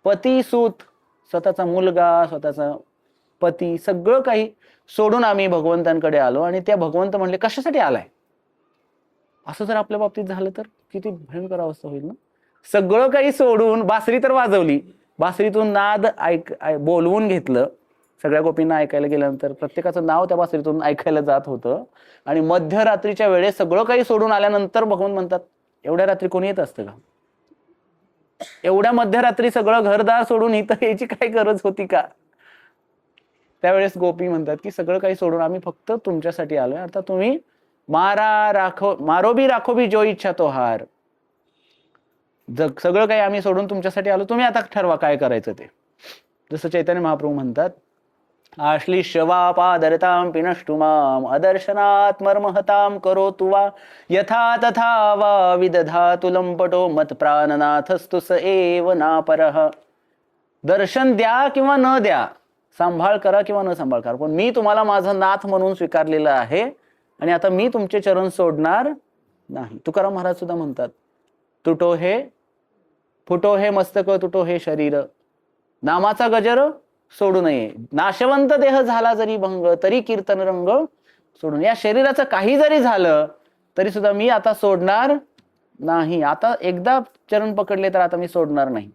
पती सूत, स्वतःचा मुलगा, स्वतःचा पती, सगळं काही सोडून आम्ही भगवंतांकडे आलो. आणि त्या भगवंत म्हणले कशासाठी आलाय? असं जर आपल्या बाबतीत झालं तर किती भयंकर अवस्था होईल ना. सगळं काही सोडून, बासरी तर वाजवली, बासरीतून नाद बोलवून घेतलं. सगळ्या गोपींना ऐकायला गेल्यानंतर प्रत्येकाचं नाव त्या बासरीतून ऐकायला जात होतं. आणि मध्यरात्रीच्या वेळेस सगळं काही सोडून आल्यानंतर भगवंत म्हणतात एवढ्या रात्री कोणी येत असतं का? एवढ्या मध्यरात्री सगळं घरदार सोडून इथं यायची काही गरज होती का? त्यावेळेस गोपी म्हणतात की सगळं काही सोडून आम्ही फक्त तुमच्यासाठी आलोय. आता तुम्ही मारो भी राखो भी जो इच्छा तो हार. सगळं काही आम्ही सोडून तुमच्यासाठी आलो, तुम्ही आता ठरवा काय करायचं ते. जसं चैतन्य महाप्रभू म्हणतात आश्लिष्यवा पादरतां पिनष्टुमाम अदर्शनात् मर्महतां करोतु वा यथा तथा वा विदधातु लंपटो मत प्राणनाथस्तु स एव नापरः. दर्शन द्या किंवा न द्या, सांभाळ करा किंवा न सांभाळ करा, पण मी तुम्हाला माझं नाथ म्हणून स्वीकारलेलं आहे आणि आता मी तुमचे चरण सोडणार नाही. तुकाराम महाराज सुद्धा म्हणतात फुटो हे मस्तक तुटो हे शरीर, नामाचा गजर सोडू नये. नाशवंत देह झाला जरी भंग, तरी कीर्तन रंग सोडून. या शरीराचं काही जरी झालं तरी सुद्धा मी आता सोडणार नाही. आता एकदा चरण पकडले तर आता मी सोडणार नाही.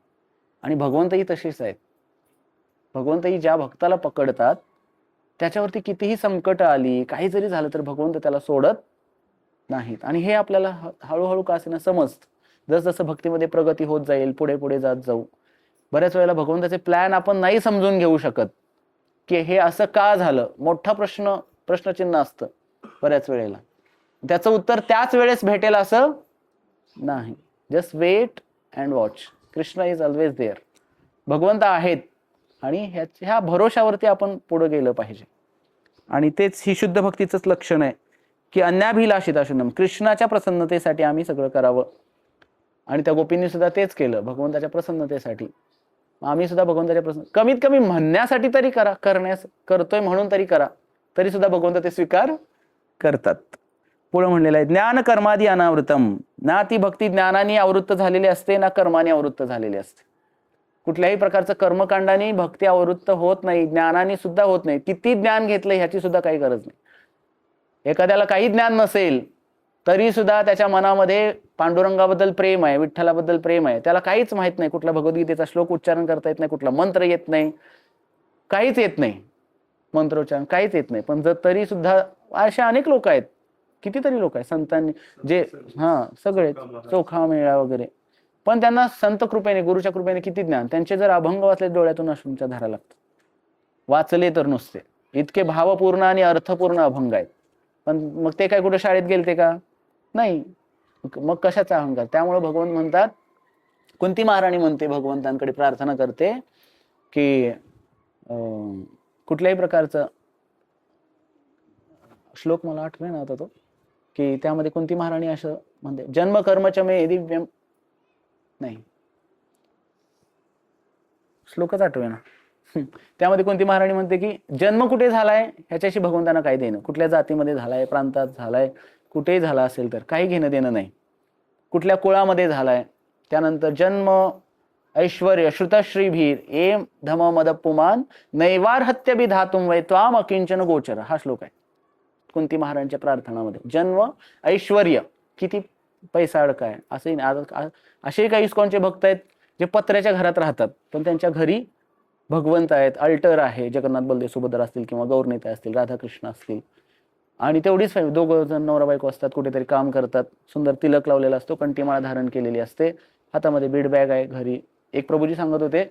आणि भगवंतही तशीच आहेत. भगवंतही ज्या भक्ताला पकडतात त्याच्यावरती कितीही संकट आली, काही जरी झालं तर भगवंत त्याला सोडत नाहीत. आणि हे आपल्याला हळूहळू का असेना समजतं. जसजसं भक्तीमध्ये प्रगती होत जाईल, पुढे पुढे जात जाऊ, बऱ्याच वेळेला भगवंताचे प्लॅन आपण नाही समजून घेऊ शकत की हे असं का झालं. मोठा प्रश्नचिन्ह असतं बऱ्याच वेळेला. त्याचं उत्तर त्याच वेळेस भेटेल असं नाही. Just wait and watch. Krishna is always there. भगवंत आहेत आणि ह्या भरोशावरती आपण पुढे गेलं पाहिजे. आणि तेच ही शुद्ध भक्तीचंच लक्षण आहे की अन्याभिलाषिता शून्यम. कृष्णाच्या प्रसन्नतेसाठी आम्ही सगळं करावं. आणि त्या गोपींनी सुद्धा तेच केलं भगवंताच्या प्रसन्नतेसाठी. आम्ही सुद्धा भगवंताच्या कमीत कमी म्हणण्यासाठी तरी करा, करतोय म्हणून तरी करा, तरी सुद्धा भगवंत ते स्वीकार करतात. पुढे म्हणलेलं आहे ज्ञान कर्मादी अनावृतम. ना ती भक्ती ज्ञानाने आवृत्त झालेली असते ना कर्माने आवृत्त झालेली असते. कुठल्याही प्रकारचं कर्मकांडाने भक्ती आवृत्त होत नाही, ज्ञानाने सुद्धा होत नाही. किती ज्ञान घेतलं ह्याची सुद्धा काही गरज नाही. एखाद्याला काही ज्ञान नसेल तरी सुद्धा त्याच्या मनामध्ये पांडुरंगाबद्दल प्रेम आहे, विठ्ठलाबद्दल प्रेम आहे. त्याला काहीच माहित नाही, कुठला भगवद्गीतेचा श्लोक उच्चारण करता येत नाही, कुठला मंत्र येत नाही, काहीच येत नाही, मंत्रोच्चारण काहीच येत नाही, पण जर तरी सुद्धा असे अनेक लोक आहेत, कितीतरी लोक आहेत संतांनी जे सगळे चोखामेळा वगैरे, पण त्यांना संत कृपेने, गुरुच्या कृपेने किती ज्ञान. त्यांचे जर अभंग वाचले डोळ्यातून अश्रूंच्या धारा लागतात. वाचले तर नुसते इतके भावपूर्ण आणि अर्थपूर्ण अभंग आहेत. पण मग ते काय कुठे शाळेत गेलते का? नाही. मग कशाचा अहंकार? त्यामुळे भगवंत म्हणतात, कुंती महाराणी म्हणते, भगवंतांकडे प्रार्थना करते की कुठल्याही प्रकारचं श्लोक मला आठवे ना आता तो, की त्यामध्ये कुंती महाराणी असं म्हणते, जन्म कर्मच मे दिव्यम, नाही श्लोकच आठवेना. त्यामध्ये कुंती महाराणी म्हणते की जन्म कुठे झालाय ह्याच्याशी भगवंतांना काय देणं, कुठल्या जातीमध्ये झालाय, प्रांतात झालाय, कुठेही झाला असेल तर काही घेणं देणं नाही, कुठल्या कुळामध्ये झालाय. त्यानंतर जन्म ऐश्वर श्रुतश्रीभीर एम धम मद पुमान नैवार्हत्य विधातुम वै त्वाम अकिंचन गोचर, हा श्लोक आहे कुंती महाराजांच्या प्रार्थनामध्ये. जन्म ऐश्वर्य, किती पैसा अडकाय असे असे काही इस्कॉनचे भक्त आहेत जे पत्र्याच्या घरात राहतात पण त्यांच्या घरी भगवंत आहेत, अल्टर आहे, जगन्नाथ बलदेव सुभद्रा असतील किंवा गौरनेता असतील, राधाकृष्ण असतील, आणि तेवढीच दोघं जण नवरा बायको असतात, कुठेतरी काम करतात, सुंदर तिलक लावलेला असतो, कंठीमाळा धारण केलेली असते, हातामध्ये बीड बॅग आहे, घरी एक प्रभूजी सांगत होते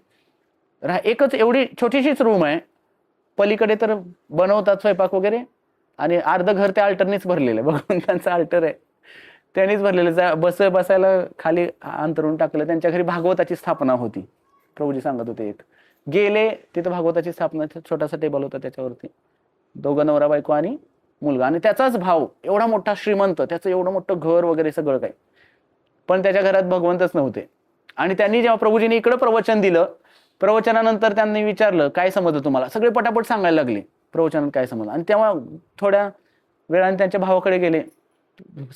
एकच एवढी छोटीशीच रूम आहे, पलीकडे तर बनवतात स्वयंपाक वगैरे आणि अर्ध घर त्या अल्टरनीच भरलेलं आहे, भगवंतांचं अल्टर आहे त्यांनीच भरलेलं, बसायला खाली अंतरून टाकलं. त्यांच्या घरी भागवताची स्थापना होती, प्रभूजी सांगत होते. एक गेले तिथं भागवताची स्थापना, छोटासा टेबल होता त्याच्यावरती दोघं नवरा बायको आणि मुलगा, आणि त्याचाच भाव एवढा मोठा श्रीमंत, त्याचं एवढं मोठं घर वगैरे सगळं काही, पण त्याच्या घरात भगवंतच नव्हते. आणि त्यांनी जेव्हा प्रभूजीने इकडं प्रवचन दिलं, प्रवचनानंतर त्यांनी विचारलं काय समजलं तुम्हाला, सगळे पटापट सांगायला लागले प्रवचनात काय समजलं. आणि तेव्हा थोड्या वेळाने त्यांच्या भावाकडे गेले,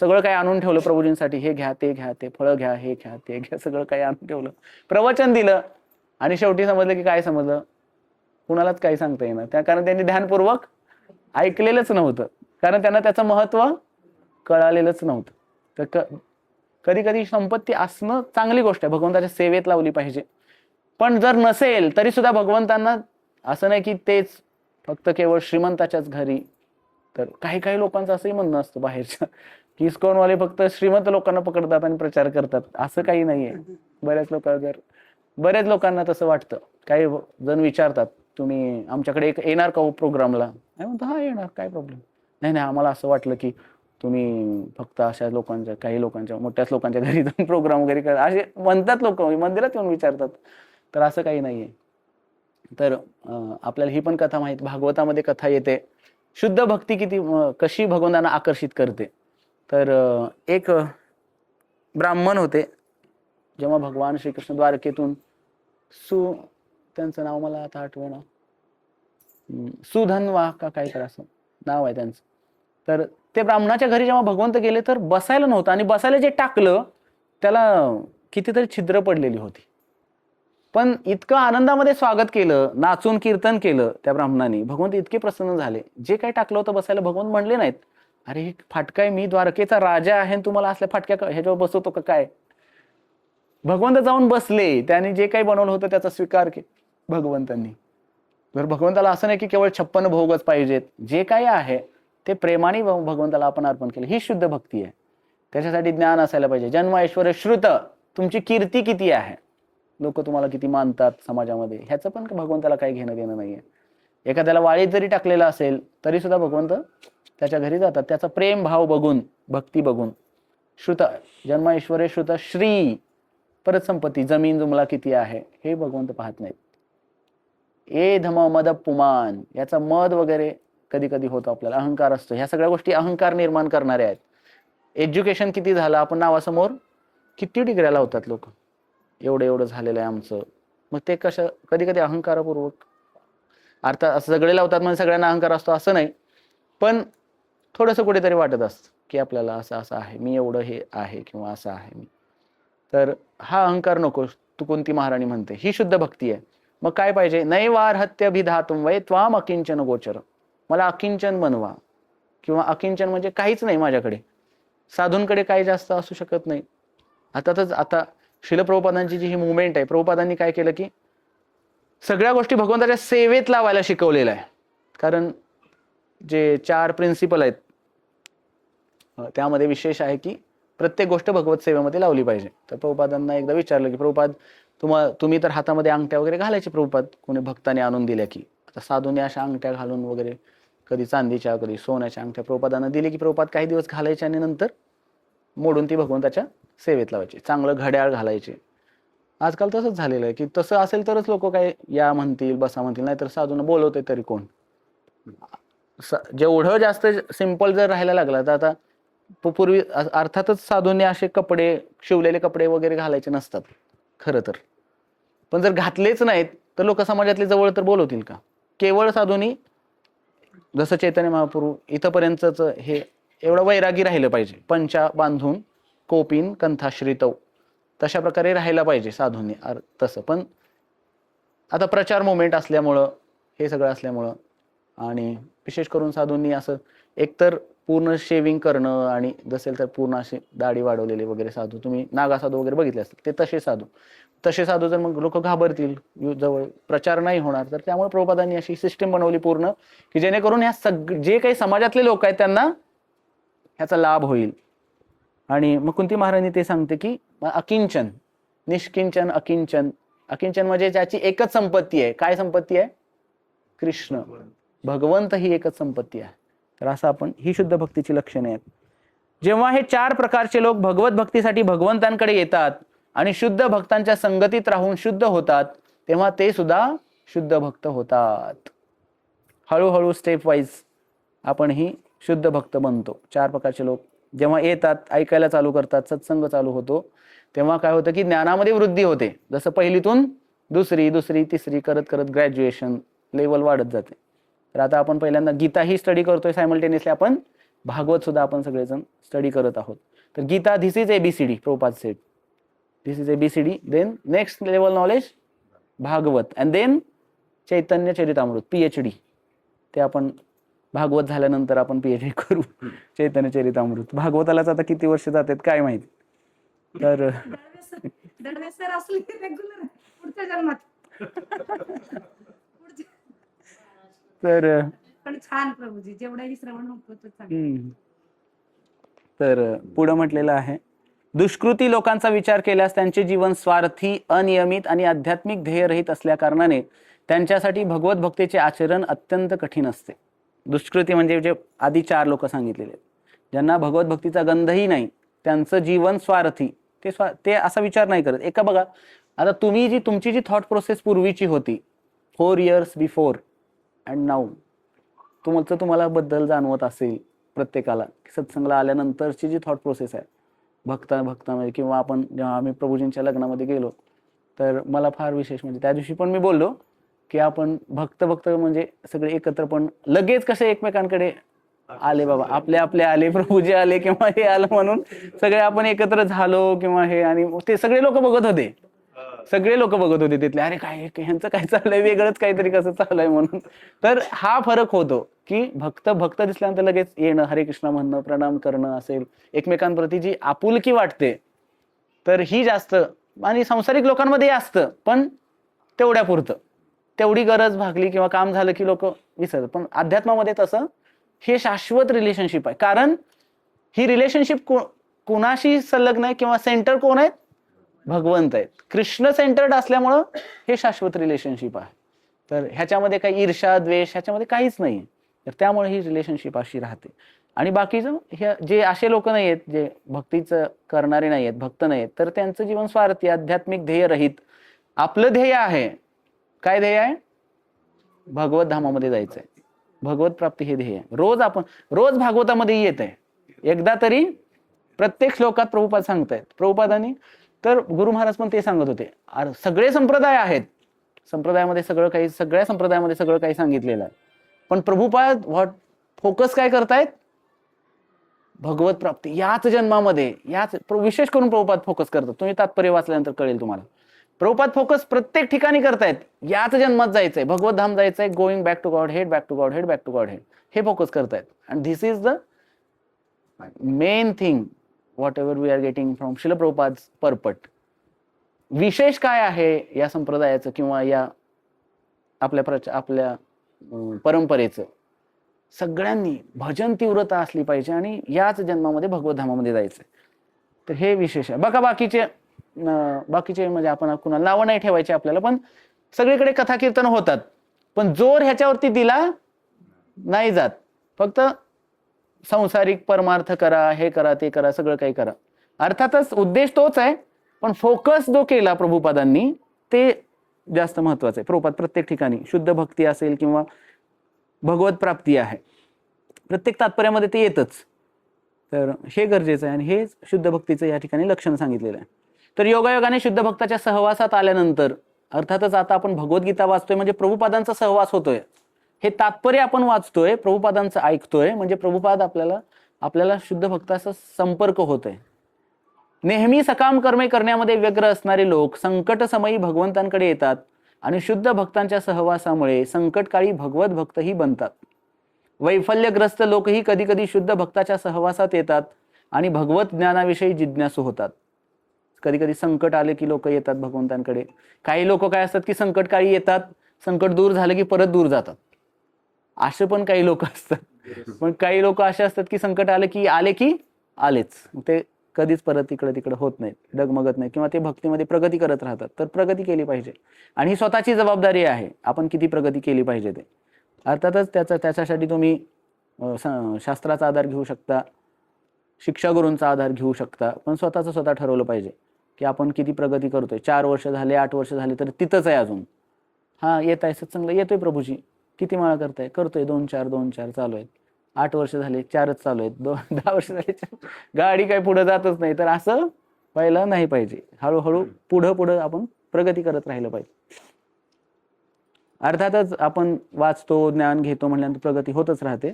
सगळं काही आणून ठेवलं प्रभूजींसाठी, हे घ्या ते घ्या, ते फळं घ्या, हे घ्या ते घ्या, सगळं काही आणून ठेवलं, प्रवचन दिलं, आणि शेवटी समजलं की काय समजलं कुणालाच काही सांगता येणार त्या, कारण त्यांनी ध्यानपूर्वक ऐकलेलंच नव्हतं, कारण त्यांना त्याचं महत्व कळालेलंच नव्हतं. तर कधी कधी संपत्ती असणं चांगली गोष्ट आहे, भगवंताच्या सेवेत लावली पाहिजे, पण जर नसेल तरी सुद्धा भगवंतांना असं नाही की तेच फक्त केवळ श्रीमंताच्याच घरी. तर काही काही लोकांचं असंही म्हणणं असतं बाहेरच्या की इस्कॉनवाले फक्त श्रीमंत लोकांना पकडतात आणि प्रचार करतात, असं काही नाहीये. बऱ्याच लोकांना तसं वाटतं. काही जण विचारतात तुम्ही आमच्याकडे येणार का प्रोग्रामला, नाही म्हणतो हा येणार, काय प्रॉब्लेम नाही. नाही आम्हाला असं वाटलं की तुम्ही फक्त अशा लोकांच्या, काही लोकांच्या, मोठ्याच लोकांच्या घरी जाऊन प्रोग्राम वगैरे करा, असे म्हणतात लोक, मंदिरात येऊन विचारतात. तर असं काही नाहीये. तर आपल्याला ही पण कथा माहित, भागवतामध्ये कथा येते शुद्ध भक्ती किती कशी भगवंतांना आकर्षित करते. तर एक ब्राह्मण होते, जेव्हा भगवान श्रीकृष्ण द्वारकेतून त्यांचं नाव मला आता आठवणं, सुधन्वा का काय तर असं नाव आहे त्यांचं. तर ते ब्राह्मणाच्या घरी जेव्हा भगवंत गेले तर बसायला नव्हतं, आणि बसायला जे टाकलं त्याला कितीतरी छिद्र पडलेली होती, पण इतकं आनंदामध्ये स्वागत केलं, नाचून कीर्तन केलं त्या ब्राह्मणाने, भगवंत इतके प्रसन्न झाले. जे काही टाकलं होतं बसायला भगवंत म्हणले नाहीत अरे हे फाटकाय, मी द्वारकेचा राजा आहे, तुम्हाला असल्या फाटक्या ह्याच्यावर बसवतो का काय. भगवंत जाऊन बसले, त्याने जे काही बनवलं होतं त्याचा स्वीकार केला भगवंतांनी. तर भगवंताला असं नाही की केवळ 56 भोगच पाहिजेत, जे काही आहे ते प्रेमाने भगवंताला आपण अर्पण केलं, ही शुद्ध भक्ती आहे. त्याच्यासाठी ज्ञान असायला पाहिजे, जन्म ऐश्वर श्रुत, तुमची कीर्ती किती आहे, लोक तुम्हाला किती मानतात समाजामध्ये, ह्याचं पण भगवंताला काही घेणं देणं नाहीये. एखाद्याला वाळीत जरी टाकलेला असेल तरी सुद्धा भगवंत त्याच्या घरी जातात, त्याचा प्रेम भाव बघून, भक्ती बघून. श्रुत, जन्म ऐश्वर श्रुत श्री, परत संपत्ती, जमीन जुमला किती आहे हे भगवंत पाहत नाहीत. ए धम मद पुमान, याचा मद वगैरे कधी कधी होतो आपल्याला, अहंकार असतो, ह्या सगळ्या गोष्टी अहंकार निर्माण करणाऱ्या आहेत. एज्युकेशन किती झालं, आपण नावासमोर किती डिग्र्या लावतात लोक, एवढं झालेलं आहे आमचं, मग ते कसं कधी कधी अहंकारपूर्वक, अर्थात असं सगळे लावतात म्हणजे सगळ्यांना अहंकार असतो असं नाही, पण थोडंसं कुठेतरी वाटत असतं की आपल्याला असं असं आहे, मी एवढं हे आहे किंवा असं आहे मी. तर हा अहंकार नको, तू कुंती महाराणी म्हणते ही शुद्ध भक्ती आहे. मग काय पाहिजे, नैवार्हत्यभिधातुम वै त्वाम अकिंचन गोचर, मला अकिंचन बनवा, किंवा अकिंचन म्हणजे काहीच नाही माझ्याकडे, साधूंकडे काही जास्त असू शकत नाही. आता श्रील प्रभुपादांची जी ही मुवमेंट आहे, प्रभुपादांनी काय केलं की सगळ्या गोष्टी भगवंताच्या सेवेत लावायला शिकवलेलं आहे. कारण जे 4 प्रिन्सिपल आहेत त्यामध्ये विशेष आहे की प्रत्येक गोष्ट भगवत सेवेमध्ये लावली पाहिजे. तर प्रभुपादांना एकदा विचारलं की प्रभुपाद तुम्ही तर हातामध्ये अंगठ्या वगैरे घालायचे प्रभुपाद, कोणी भक्ताने आणून दिल्या की, आता साधूने अशा अंगठ्या घालून वगैरे, कधी चांदीच्या कधी सोन्याच्या अंगठ्या प्रभुपादांना दिली की प्रभुपाद काही दिवस घालायचे आणि नंतर मोडून ती भगवंताच्या सेवेत लावायची. चांगलं घड्याळ घालायचे. आजकाल तसंच झालेलं आहे की तसं असेल तरच लोक काय या म्हणतील, बसा म्हणतील, नाहीतर साधून बोलवते तरी कोण. जेवढं जास्त सिंपल जर राहायला लागला तर आता पूर्वी अर्थातच साधूंनी असे कपडे, शिवलेले कपडे वगैरे घालायचे नसतात खरं तर, पण जर घातलेच नाहीत तर लोक समाजातले जवळ तर बोलवतील का? केवळ साधूंनी, जसं चैतन्य महाप्रभू इथंपर्यंतच हे एवढं वैरागी राहिलं पाहिजे, पंचा बांधून कोपीन कंथाश्रितव, तशा प्रकारे राहायला पाहिजे साधूंनी तसं. पण आता प्रचार मुवमेंट असल्यामुळं, हे सगळं असल्यामुळं, आणि विशेष करून साधूंनी असं एकतर पूर्ण शेविंग करणं, आणि जसेल तर पूर्ण असे दाढी वाढवलेले वगैरे साधू, तुम्ही नागा साधू वगैरे बघितले असतील, ते तसे साधू जर मग लोक घाबरतील, जवळ प्रचार नाही होणार. तर त्यामुळे प्रभुपादांनी अशी सिस्टीम बनवली पूर्ण, की जेणेकरून ह्या जे काही समाजातले लोक आहेत त्यांना ह्याचा लाभ होईल. आणि मग कुंती महाराणी ते सांगते की अकिंचन, निष्किंचन, अकिंचन. अकिंचन म्हणजे ज्याची एकच संपत्ती आहे. काय संपत्ती आहे? कृष्ण, भगवंत ही एकच संपत्ती आहे. तर असं आपण, ही शुद्ध भक्तीची लक्षणे आहेत. जेव्हा हे 4 प्रकारचे लोक भगवत भक्तीसाठी भगवंतांकडे येतात आणि शुद्ध भक्तांच्या संगतीत राहून शुद्ध होतात, तेव्हा ते सुद्धा शुद्ध भक्त होतात. हळूहळू स्टेप वाईज आपण ही शुद्ध भक्त बनतो. 4 प्रकारचे लोक जेव्हा येतात, ऐकायला चालू करतात, सत्संग चालू होतो, तेव्हा काय होतं की ज्ञानामध्ये वृद्धी होते. जसं पहिलीतून दुसरी, तिसरी करत करत ग्रॅज्युएशन लेवल वाढत जाते. तर आता आपण पहिल्यांदा गीता ही स्टडी करतोय, सायमल्टेनियसली आपण भागवत सुद्धा आपण सगळेजण स्टडी करत आहोत. तर Gita, this is ABCD, Prabhupada said, this is ABCD. Then next level knowledge Bhagavat, and then Chaitanya Charitamrita, PhD. ते आपण भागवत झाल्यानंतर आपण PhD करू, चैतन्य चरितामृत. भागवतालाच आता किती वर्ष जातात काय माहिती. तर तर छान प्रभूजी, जेवढाही श्रवण होतो. तर पुढे म्हटलेलं आहे, दुष्कृती लोकांचा विचार केल्यास त्यांचे जीवन स्वार्थी, अनियमित आणि आध्यात्मिक ध्येयरहित असल्या कारणाने त्यांच्यासाठी भगवत भक्तीचे आचरण अत्यंत कठीण असते. दुष्कृती म्हणजे जे आधी 4 लोक सांगितलेले, ज्यांना भगवत भक्तीचा गंधही नाही, त्यांचं जीवन स्वार्थी, ते असा विचार नाही करत. एका बघा, आता तुमची जी थॉट प्रोसेस पूर्वीची होती 4 years बिफोर अँड नाऊ, तुम्हाला बद्दल जाणवत असेल प्रत्येकाला, सत्संगला आल्यानंतरची जी थॉट प्रोसेस आहे भक्तामध्ये, किंवा आपण जेव्हा आम्ही प्रभूजींच्या लग्नामध्ये गेलो, तर मला फार विशेष म्हणजे त्या दिवशी पण मी बोललो की आपण भक्त म्हणजे सगळे एकत्र, पण लगेच कसे एकमेकांकडे आले, बाबा आपले आले, प्रभूजी आले किंवा हे आलं म्हणून सगळे आपण एकत्र झालो किंवा हे. आणि ते सगळे लोक बघत होते, तिथले, अरे काय ह्यांचं काय चाललंय, वेगळंच काहीतरी कसं चाललंय म्हणून. तर हा फरक होतो की भक्त दिसल्यानंतर लगेच येणं, हरे कृष्ण म्हणणं, प्रणाम करणं असेल, एकमेकांप्रती जी आपुलकी वाटते, तर ही जास्त. आणि सांसारिक लोकांमध्ये असतं, पण तेवढ्या पुरतं, तेवढी गरज भागली किंवा काम झालं की लोक विसरतात. पण अध्यात्मामध्ये तसं हे शाश्वत रिलेशनशिप आहे. कारण ही रिलेशनशिप कुणाशी संलग्न आहे किंवा सेंटर कोण आहेत? भगवंत आहेत. कृष्ण सेंटर्ड असल्यामुळं हे शाश्वत रिलेशनशिप आहे. तर ह्याच्यामध्ये काही ईर्षा, द्वेष ह्याच्यामध्ये काहीच नाही. तर त्यामुळे ही रिलेशनशिप अशी राहते. आणि बाकीचं हे जे असे लोक नाही आहेत, जे भक्तीचं करणारे नाही आहेत, भक्त नाही आहेत, तर त्यांचं जीवन स्वार्थी, आध्यात्मिक ध्येय रहित. आपलं ध्येय आहे, काय ध्येय आहे? भगवत धामामध्ये जायचंय, भगवत प्राप्ती हे ध्येय आहे. रोज भागवतामध्ये येत आहे, एकदा तरी प्रत्येक श्लोकात प्रभुपाद सांगतायत. प्रभुपादांनी तर गुरु महाराज पण ते सांगत होते, सगळे संप्रदाय आहेत, सगळ्या संप्रदायामध्ये सगळं काही सांगितलेलं आहे, पण प्रभुपाद फोकस काय करतायत? भगवत प्राप्ती, याच जन्मामध्ये, विशेष करून प्रभुपाद फोकस करतात. तुम्ही तात्पर्य वाचल्यानंतर कळेल तुम्हाला. प्रभुपाद फोकस प्रत्येक ठिकाणी करतायत, याच जन्मात जायचंय, भगवत धाम जायचंय, going back to Godhead, back to Godhead, back to Godhead, हे फोकस करतायत. And this is the main thing whatever we are getting from Srila Prabhupada's purport. विशेष काय आहे या संप्रदायाचं किंवा या आपल्या परंपरेचं? सगळ्यांनी भजन तीव्रता असली पाहिजे आणि याच जन्मामध्ये भगवत धामामध्ये जायचंय. तर हे विशेष आहे. बघा बाकीचे म्हणजे आपण कुणाला नावं नाही ठेवायचे आपल्याला, पण सगळीकडे कथा कीर्तन होतात, पण जोर ह्याच्यावरती दिला नाही जात. फक्त सांसारिक परमार्थ करा, हे करा, ते करा, सगळं काही करा. अर्थातच उद्देश तोच आहे, पण फोकस जो केला प्रभुपादांनी ते जास्त महत्वाचं आहे. प्रभुपाद प्रत्येक ठिकाणी शुद्ध भक्ती असेल किंवा भगवत प्राप्ती आहे, प्रत्येक तात्पर्यामध्ये ते येतच. तर हे गरजेचं आहे आणि हे शुद्ध भक्तीचं या ठिकाणी लक्षण सांगितलेलं आहे. तर योगायोगाने शुद्ध भक्ताच्या सहवासात आल्यानंतर अर्थातच आता आपण भगवद्गीता वाचतोय म्हणजे प्रभुपादांचा सहवास होतोय, हे तात्पर्य आपण वाचतोय, प्रभुपादांचं ऐकतोय म्हणजे प्रभुपाद आपल्याला शुद्ध भक्ताचा संपर्क होतोय. नेहमी सकाम कर्मे करण्यामध्ये व्यग्र असणारे लोक संकटसमयी भगवंतांकडे येतात आणि शुद्ध भक्तांच्या सहवासामुळे संकटकाळी भगवत भक्तही बनतात. वैफल्यग्रस्त लोकही कधी कधी शुद्ध भक्ताच्या सहवासात येतात आणि भगवत ज्ञानाविषयी जिज्ञासू होतात. कधी कधी संकट आले की लोक येतात भगवंतांकडे. काही लोक काय असतात की संकटकाळी येतात, संकट दूर झालं की परत दूर जातात, असे पण काही लोक असतात. पण काही लोक असे असतात की संकट आले की आलेच, ते कधीच परत इकडे तिकडे होत नाहीत, डगमगत नाही किंवा ते भक्तीमध्ये प्रगती करत राहतात. तर प्रगती केली पाहिजे आणि ही स्वतःची जबाबदारी आहे, आपण किती प्रगती केली पाहिजे ते. अर्थातच त्याच्यासाठी तुम्ही शास्त्राचा आधार घेऊ शकता, शिक्षागुरूंचा आधार घेऊ शकता, पण स्वतः ठरवलं पाहिजे की आपण किती प्रगती करतोय. 4 वर्ष झाले, 8 वर्ष झाले तर तिथंच आहे अजून. हा येत आहे चांगलं, येतोय प्रभूजी, किती माळा करताय, करतोय 2-4 चालू आहेत. 8 वर्ष झाले 4च चालू आहेत, 10 वर्ष झाले 4. गाडी काय पुढे जातच नाही. तर असं व्हायला नाही पाहिजे. हळूहळू पुढं आपण प्रगती करत राहिलं पाहिजे. अर्थातच आपण वाचतो, ज्ञान घेतो म्हटल्यानंतर प्रगती होतच राहते.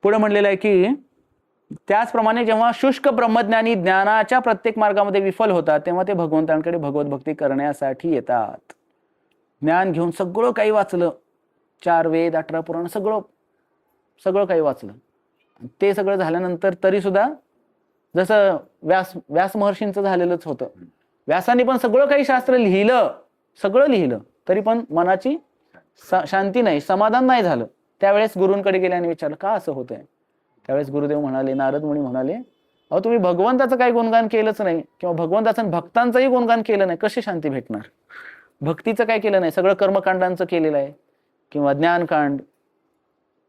पुढे म्हणलेलं आहे की त्याचप्रमाणे जेव्हा शुष्क ब्रह्मज्ञानी ज्ञानाच्या प्रत्येक मार्गामध्ये विफल होतात तेव्हा ते भगवंतांकडे भगवत भक्ती करण्यासाठी येतात. ज्ञान घेऊन सगळं काही वाचलं, 4 वेद 18 पुराण सगळं काही वाचलं, ते सगळं झाल्यानंतर तरी सुद्धा जसं व्यास महर्षींचं झालेलंच होतं. व्यासांनी पण सगळं काही शास्त्र सगळं लिहिलं तरी पण मनाची शांती नाही, समाधान नाही झालं. त्यावेळेस गुरूंकडे गेले आणि विचारलं का असं होतंय. त्यावेळेस गुरुदेव म्हणाले, नारद मुनी म्हणाले, अहो तुम्ही भगवंताचं काही गुणगान केलंच नाही किंवा भगवंताचं भक्तांचंही गुणगान केलं नाही, कशी शांती भेटणार. भक्तीचं काय केलं नाही, सगळं कर्मकांडांचं केलेलं आहे किंवा ज्ञानकांड,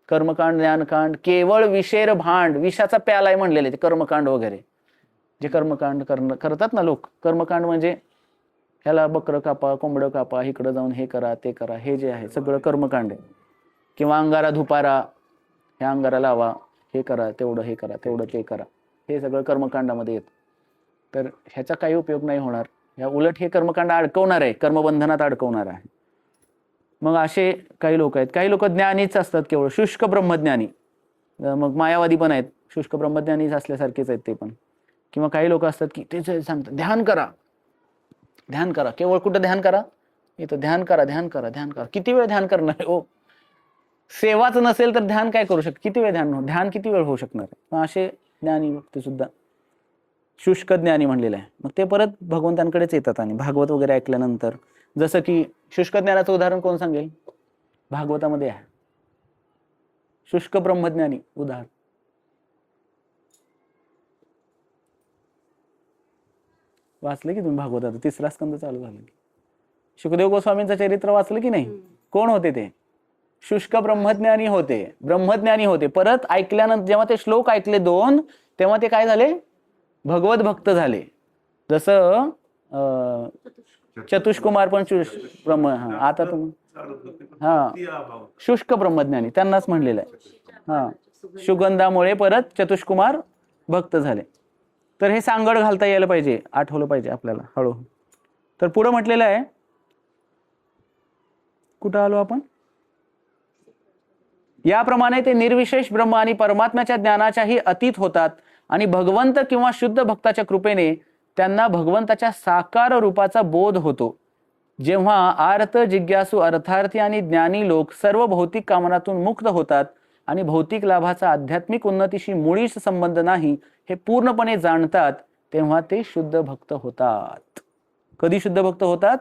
कर्मकांड, ज्ञानकांड, केवळ विषेर भांड, विषाचा प्याला आहे म्हणलेले ते कर्मकांड वगैरे. जे कर्मकांड करतात ना लोक, कर्मकांड म्हणजे ह्याला बकरं कापा, कोंबडं कापा, इकडं जाऊन हे करा ते करा, हे जे आहे सगळं कर्मकांड आहे. किंवा अंगारा धुपारा, ह्या अंगारा लावा, हे करा, तेवढं हे करा, तेवढं ते करा, हे सगळं कर्मकांडामध्ये येतं. तर ह्याचा काही उपयोग नाही होणार. या उलट हे कर्मकांड अडकवणार आहे, कर्मबंधनात अडकवणार आहे. मग असे काही लोक आहेत. काही लोक ज्ञानीच असतात, केवळ शुष्क ब्रह्मज्ञानी, मग मायावादी पण आहेत, शुष्क ब्रह्मज्ञानीच असल्यासारखेच आहेत ते पण. किंवा काही लोक असतात की ते सांगतात ध्यान करा, केवळ कुठं ध्यान करा, इथं ध्यान करा. किती वेळ ध्यान करणार आहे. सेवाच नसेल तर ध्यान काय करू शकत, किती वेळ ध्यान किती वेळ होऊ शकणार. मग असे ज्ञानी भक्त सुद्धा शुष्क ज्ञानी म्हणलेलं आहे. मग ते परत भगवंतांकडेच येतात आणि भागवत वगैरे ऐकल्यानंतर. जसं की शुष्क ज्ञानाचं उदाहरण कोण सांगेल, भागवतामध्ये आहे शुष्क ब्रह्मज्ञानी उदाहरण. वाचलं की तुम्ही भागवतात, 3रा स्कंद चालू झाला की. शुकदेव गोस्वामींचं चरित्र वाचलं की नाही. कोण होते ते, शुष्क ब्रह्मज्ञानी होते. परत ऐकल्यानंतर जेव्हा ते श्लोक ऐकले 2, तेव्हा ते काय झाले, भगवत भक्त झाले. जसं चतुष्कुमार पण आता शुष्क ब्रह्मज्ञानी त्यांनाच म्हणलेलं आहे. सुगंधामुळे परत चतुष्कुमार भक्त झाले. तर हे सांगड घालता यायला पाहिजे, आठवलं पाहिजे आपल्याला हळू. तर पुढे म्हटलेलं आहे, कुठं आलो आपण, याप्रमाणे ते निर्विशेष ब्रह्म आणि परमात्म्याच्या ज्ञानाच्याही अतीत होतात आणि भगवंत किंवा शुद्ध भक्ताच्या कृपेने त्यांना भगवंताच्या साकार रूपाचा बोध होतो. जेव्हा आर्त, जिज्ञासू, अर्थार्थी आणि ज्ञानी लोक सर्व भौतिक कामनातून मुक्त होतात आणि भौतिक लाभाचा आध्यात्मिक उन्नतीशी मुळीच संबंध नाही हे पूर्णपणे जाणतात, तेव्हा ते शुद्ध भक्त होतात. कधी शुद्ध भक्त होतात,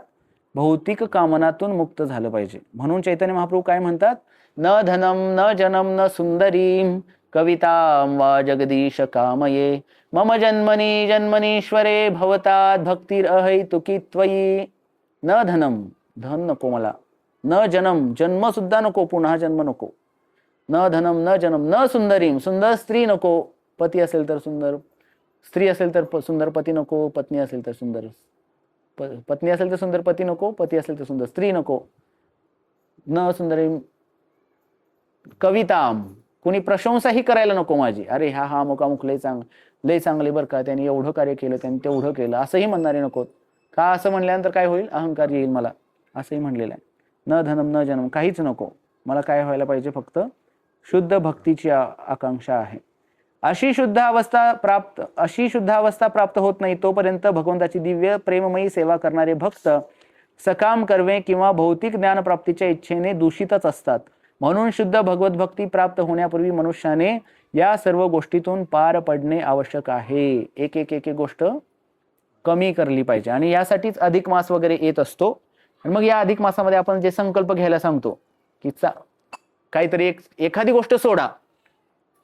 भौतिक कामनातून मुक्त झालं पाहिजे. म्हणून चैतन्य महाप्रभू काय म्हणतात, न धनम न जनम न सुंदरीम कवितां वा जगदीश कामये मम जन्मनी जन्मनीश्वरे भवतात भक्तीर अहैतुकी त्वयी. न धनम, धन नको मला, न जनम, जन्म सुद्धा नको, पुन्हा जन्म नको. न धनम न जनम, न सुंदरीम, सुंदर स्त्री नको, पती असेल तर सुंदर, स्त्री असेल तर सुंदर पती नको, पत्नी असेल तर सुंदर पत्नी असेल तर सुंदर पती नको, पती असेल तर सुंदर स्त्री नको. न सुंदरीम कविताम, कोणी प्रशंसाही करायला नको माझी, अरे हा मुकामुक लय चांगले बरं का, त्यांनी एवढं कार्य केलं, त्यांनी तेवढं केलं, असंही म्हणणारे नको. का असं म्हणल्यानंतर काय होईल, अहंकार येईल मला, असंही म्हणलेलं आहे. न धनम न जन्म, काहीच नको मला, काय व्हायला पाहिजे, फक्त शुद्ध भक्तीची आकांक्षा आहे. अशी शुद्ध अवस्था प्राप्त होत नाही तोपर्यंत भगवंताची दिव्य प्रेममयी सेवा करणारे भक्त सकाम कर्मे किंवा भौतिक ज्ञान प्राप्तीच्या इच्छेने दूषितच असतात. म्हणून शुद्ध भगवत भक्ती प्राप्त होण्यापूर्वी मनुष्याने या सर्व गोष्टीतून पार पडणे आवश्यक आहे. एक एक एक एक गोष्ट कमी करली पाहिजे. आणि यासाठीच अधिक मास वगैरे येत असतो. आणि मग या अधिक मासामध्ये आपण जे संकल्प घ्यायला सांगतो की काहीतरी एखादी गोष्ट सोडा,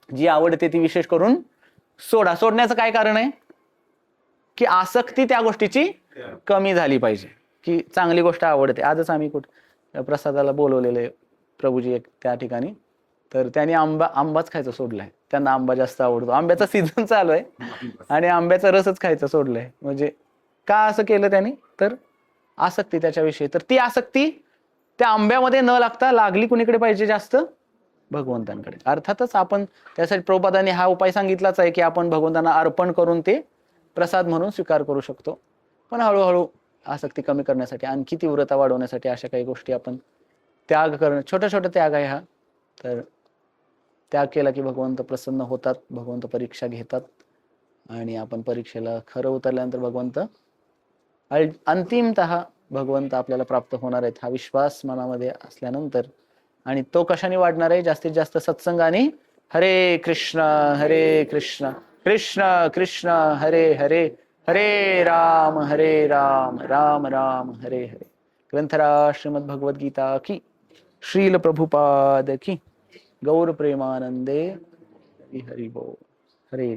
जी आवडते ती विशेष करून सोडा. सोडण्याचं काय कारण आहे की आसक्ती त्या गोष्टीची कमी झाली पाहिजे. की चांगली गोष्ट आवडते. आजच आम्ही प्रसादाला बोलवलेलं आहे प्रभूजी एक त्या ठिकाणी, तर त्यांनी आंबाच खायचं सोडलाय. त्यांना आंबा जास्त आवडतो, आंब्याचा सीझन चालू आहे आणि आंब्याचा रसच खायचं सोडलंय. म्हणजे का असं केलं त्यांनी, तर आसक्ती त्याच्याविषयी. तर ती आसक्ती त्या आंब्यामध्ये न लागता लागली कुणीकडे पाहिजे, जास्त भगवंतांकडे. अर्थातच आपण त्यासाठी प्रभुपादांनी हा उपाय सांगितलाच आहे की आपण भगवंतांना अर्पण करून ते प्रसाद म्हणून स्वीकार करू शकतो. पण हळूहळू आसक्ती कमी करण्यासाठी, आणखी तीव्रता वाढवण्यासाठी अशा काही गोष्टी आपण त्याग करणं, छोटा छोटा त्याग आहे हा. तर त्याग केला की भगवंत प्रसन्न होतात, भगवंत परीक्षा घेतात आणि आपण परीक्षेला खरं उतरल्यानंतर भगवंत अंतिमतः भगवंत आपल्याला प्राप्त होणार आहेत हा विश्वास मनामध्ये असल्यानंतर. आणि तो कशाने वाढणार आहे, जास्तीत जास्त सत्संगाने. हरे कृष्ण कृष्ण कृष्ण हरे हरे, हरे राम राम राम हरे हरे. ग्रंथराज श्रीमद् भगवद गीता की, श्रील प्रभुपाद की, गौर प्रेमानंदे हरि बोल. हरे